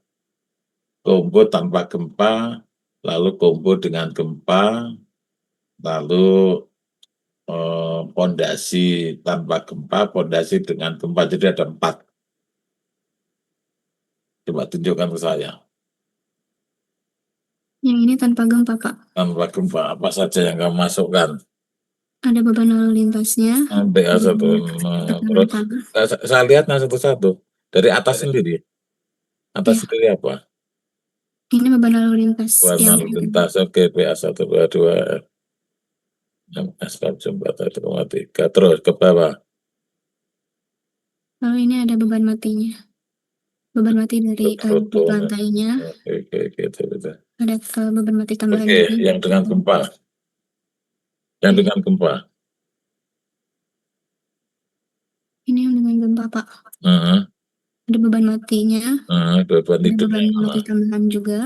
kombo tanpa gempa, lalu kombo dengan gempa, lalu pondasi tanpa gempa, pondasi dengan gempa. Jadi ada 4. Coba tunjukkan ke saya. Yang ini tanpa gempa, Pak. Tanpa gempa, apa saja yang kamu masukkan? Ada beban lalu lintasnya. BA1. Terus saya lihatnya satu-satu. Dari atas sendiri. Atas Ya. sendiri apa? Ini beban lalu lintas. Beban lalu lintas, oke. BA1, BA2. Aspal jembatan 1,3. Terus ke bawah. Lalu ini ada beban matinya. Beban mati dari lantainya. Oke. Ada beban mati tambahan. Oke, yang dengan gempa. Yang dengan gempa. Ini yang dengan gempa, Pak. Uh-huh. Ada beban matinya. Beban Ada hidupnya beban mati tambahan juga.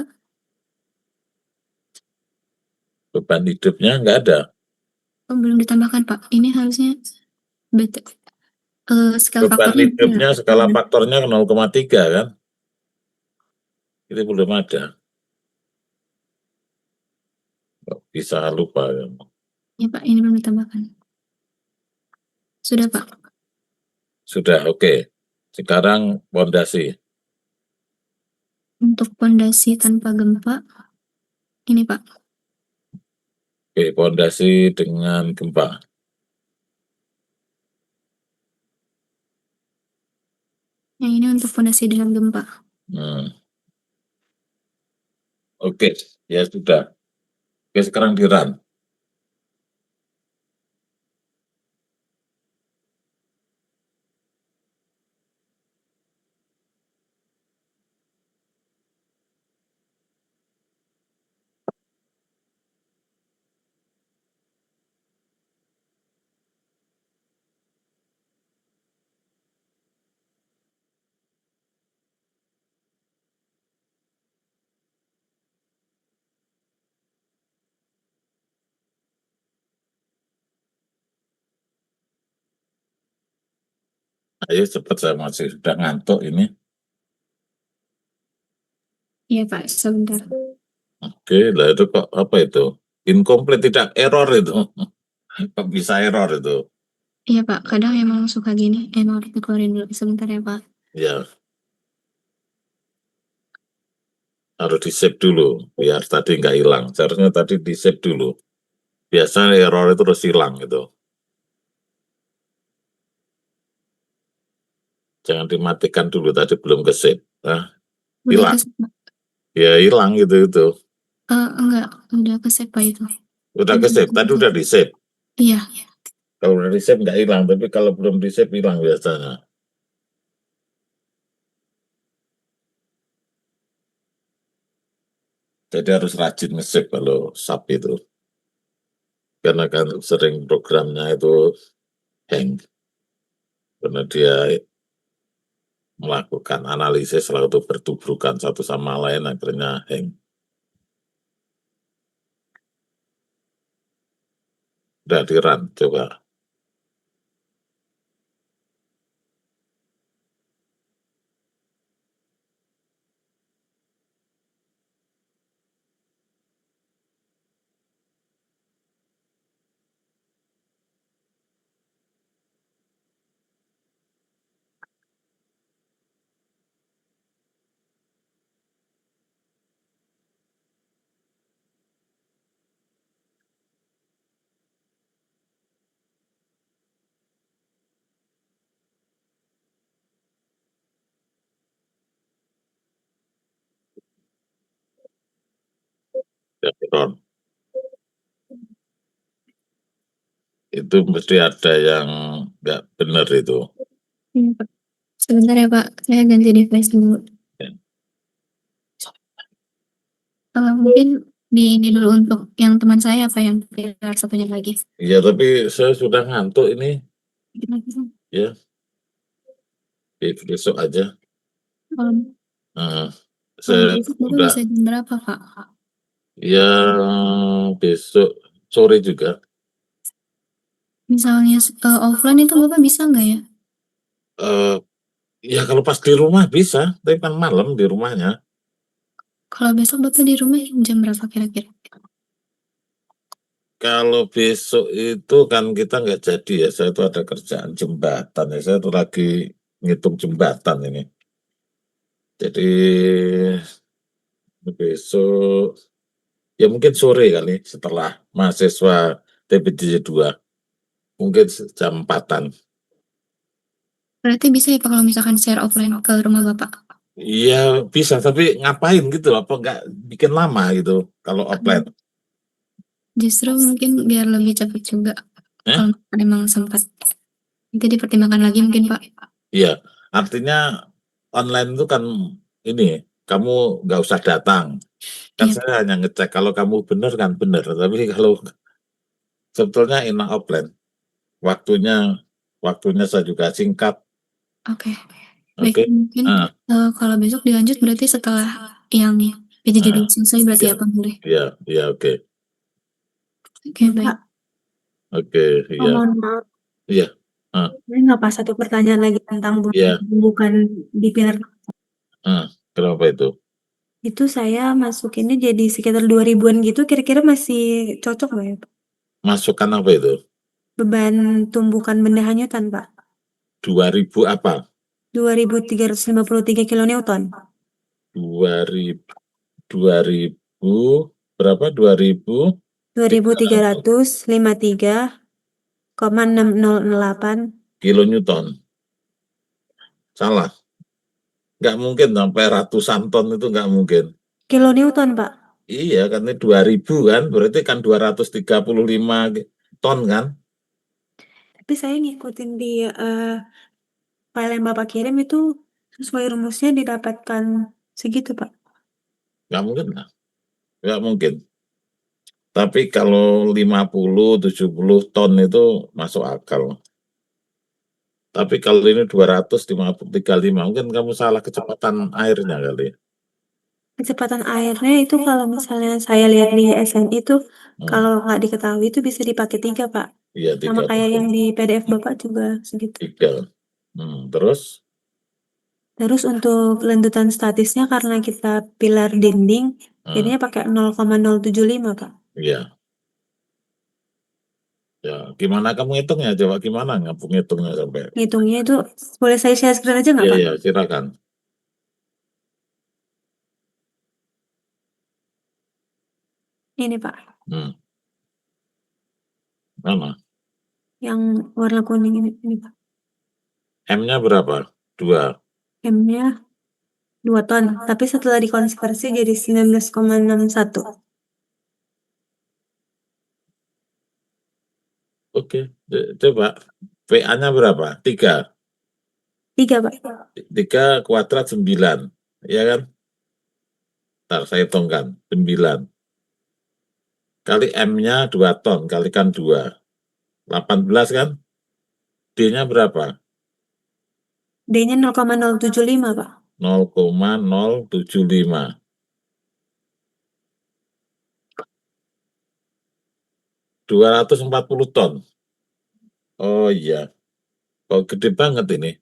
Beban hidupnya nggak ada. Oh, belum ditambahkan, Pak. Ini harusnya Skala Beban faktornya hidupnya ada. skala faktornya 0,3 kan? Itu belum ada. Kok bisa lupa kan? Ya Pak, ini belum ditambahkan. Sudah Pak. Sudah, oke. Sekarang pondasi. Untuk pondasi tanpa gempa, ini Pak. Oke, pondasi dengan gempa. Yang ini untuk pondasi dengan gempa. Oke, ya sudah. Oke, sekarang di-run. Ayo cepat, saya masih sudah ngantuk ini. Iya Pak, sebentar. Oke, lah itu kok apa itu? Incomplete, tidak error itu. Kok bisa error itu? Iya Pak, kadang emang suka gini. Emang harus dikeluarin dulu sebentar ya Pak. Ya, harus di-save dulu biar tadi nggak hilang. Seharusnya tadi di-save dulu. Biasanya error itu terus hilang gitu. Jangan dimatikan dulu, tadi belum ke-save. Nah, Udah hilang. ke-save Pak. Ya hilang gitu itu. Enggak, udah ke-save Pak itu. Udah ke-save, tadi udah di-save. Iya. Kalau udah di-save nggak hilang, tapi kalau belum di-save hilang biasanya. Jadi harus rajin nge-save kalau SAP itu. Karena kan sering programnya itu hang. Karena dia melakukan analisis selalu bertubrukan satu sama lain, akhirnya hang. Udah di-run, coba. Ya, di-run. Itu mesti ada yang nggak benar itu. Iya Pak. Sebentar ya Pak, saya ganti device dulu. Ya. Mungkin di ini dulu untuk yang teman saya apa yang satunya lagi. Iya, tapi saya sudah ngantuk ini. Ya, besok aja. Saya Besok Bapak udah, bisa jam berapa Pak? ya besok sore juga. Misalnya offline itu Bapak bisa nggak ya? Ya kalau pas di rumah bisa, tapi kan malam di rumahnya. Kalau besok Bapak di rumah jam berapa kira-kira? Kalau besok itu kan kita nggak jadi ya, saya itu ada kerjaan jembatan ya, saya tuh lagi ngitung jembatan ini. Jadi besok, ya mungkin sore kali setelah mahasiswa TPJ 2, mungkin jam 4-an. Berarti bisa ya Pak kalau misalkan share offline ke rumah Bapak? Iya bisa, tapi ngapain gitu, apa nggak bikin lama gitu kalau offline. Justru mungkin biar lebih cepat juga. Eh? Kalau memang sempat. Itu dipertimbangkan lagi mungkin Pak. Iya, artinya online itu kan ini, kamu nggak usah datang. Kan Iya. saya hanya ngecek kalau kamu benar kan benar, tapi kalau sebetulnya enak offline. Waktunya saya juga singkat. Oke. Baik, Oke. mungkin kalau besok dilanjut berarti setelah yang PJJ dulu selesai berarti Iya. apa boleh? Iya, oke. Oke, baik. Oke, iya. Mohon maaf. Iya. Ini nggak pas satu pertanyaan lagi tentang Iya. bukan di pilar. Kenapa itu? Itu saya masukinnya jadi sekitar 2000-an gitu, kira-kira masih cocok nggak ya, Pak? Masukkan apa itu? Beban tumbukan benda hanyutan, Pak. 2000 apa? 2353 kilonewton. 2000 berapa? 2000 2353,608 kilonewton. Salah. Nggak mungkin sampai ratusan ton itu nggak mungkin. kilonewton, Pak. Iya, kan ini 2000 kan, berarti kan 235 ton kan? Tapi saya ngikutin di file yang Bapak kirim itu sesuai rumusnya didapatkan segitu, Pak. Nggak mungkin lah. Nggak mungkin. Tapi kalau 50-70 ton itu masuk akal. Tapi kalau ini 235, mungkin kamu salah kecepatan airnya kali. Kecepatan airnya itu kalau misalnya saya lihat di SNI itu kalau nggak diketahui itu bisa dipakai 3, Pak. Iya, Sama 3. kayak yang di PDF Bapak juga segitu. 3. Terus? Terus untuk lendutan statisnya karena kita pilar dinding, jadinya pakai 0,075, Pak. Iya. Ya, gimana kamu hitungnya? Coba gimana ngitungnya sampai? Ngitungnya itu boleh saya share screen aja nggak, Iya, Pak? iya, silakan. Ini, Pak. Mana? Yang warna kuning ini, Pak. M-nya berapa? 2. M-nya 2 ton, tapi setelah dikonversi jadi 19,61. Oke, coba. PA-nya berapa? 3. 3, Pak. 3 kuadrat 9. Ya kan? Ntar saya hitungkan. 9. Kali M-nya 2 ton, kalikan 2. 18 kan? D-nya berapa? D-nya 0,075, Pak. 0,075. 240 ton. Oh iya. Oh, gede banget ini.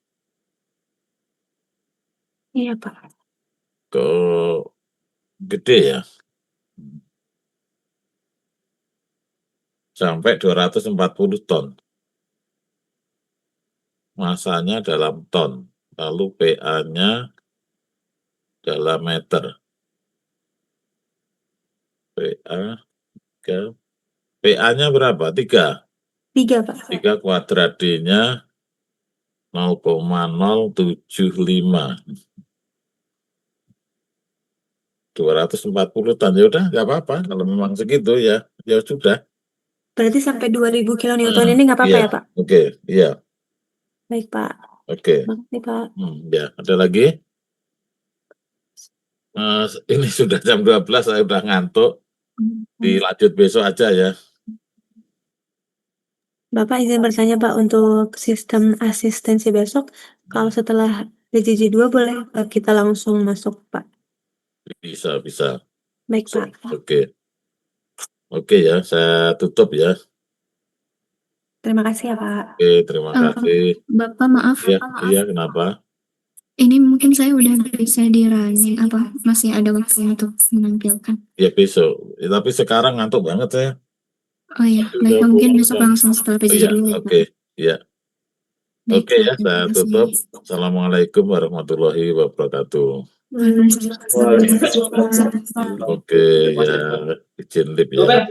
Iya, Pak. Kok gede ya? Sampai 240 ton. Masanya dalam ton. Lalu PA-nya dalam meter. PA-nya berapa? 3. 3, Pak. 3 kuadrat D-nya 0,075. 240 ton. Ya udah, nggak apa-apa. Kalau memang segitu ya, ya sudah. Berarti sampai 2000 kilonewton ini nggak apa-apa Iya. ya, Pak? Oke, iya. Baik, Pak. Oke. Makasih, Pak. Ya, ada lagi? Ini sudah jam 12, saya udah ngantuk. Dilanjut besok aja ya. Bapak izin bertanya, Pak, untuk sistem asistensi besok, kalau setelah DJJ 2 boleh kita langsung masuk, Pak? Bisa. Baik, Pak. Oke ya, saya tutup ya. Terima kasih ya, Pak. Oke, terima kasih. Bapak maaf, Iya, kenapa? ini mungkin saya udah bisa di-running apa masih ada waktu untuk menampilkan? Ya besok. Tapi sekarang ngantuk banget saya. Oh iya, baik, mungkin besok langsung setelah PJJ dulu ya, Pak. Oke, ya. Baik, Oke Pak, ya, terima saya kasih. tutup. Assalamualaikum warahmatullahi wabarakatuh. Waalaikumsalam. Oke, ya, izin lip ya.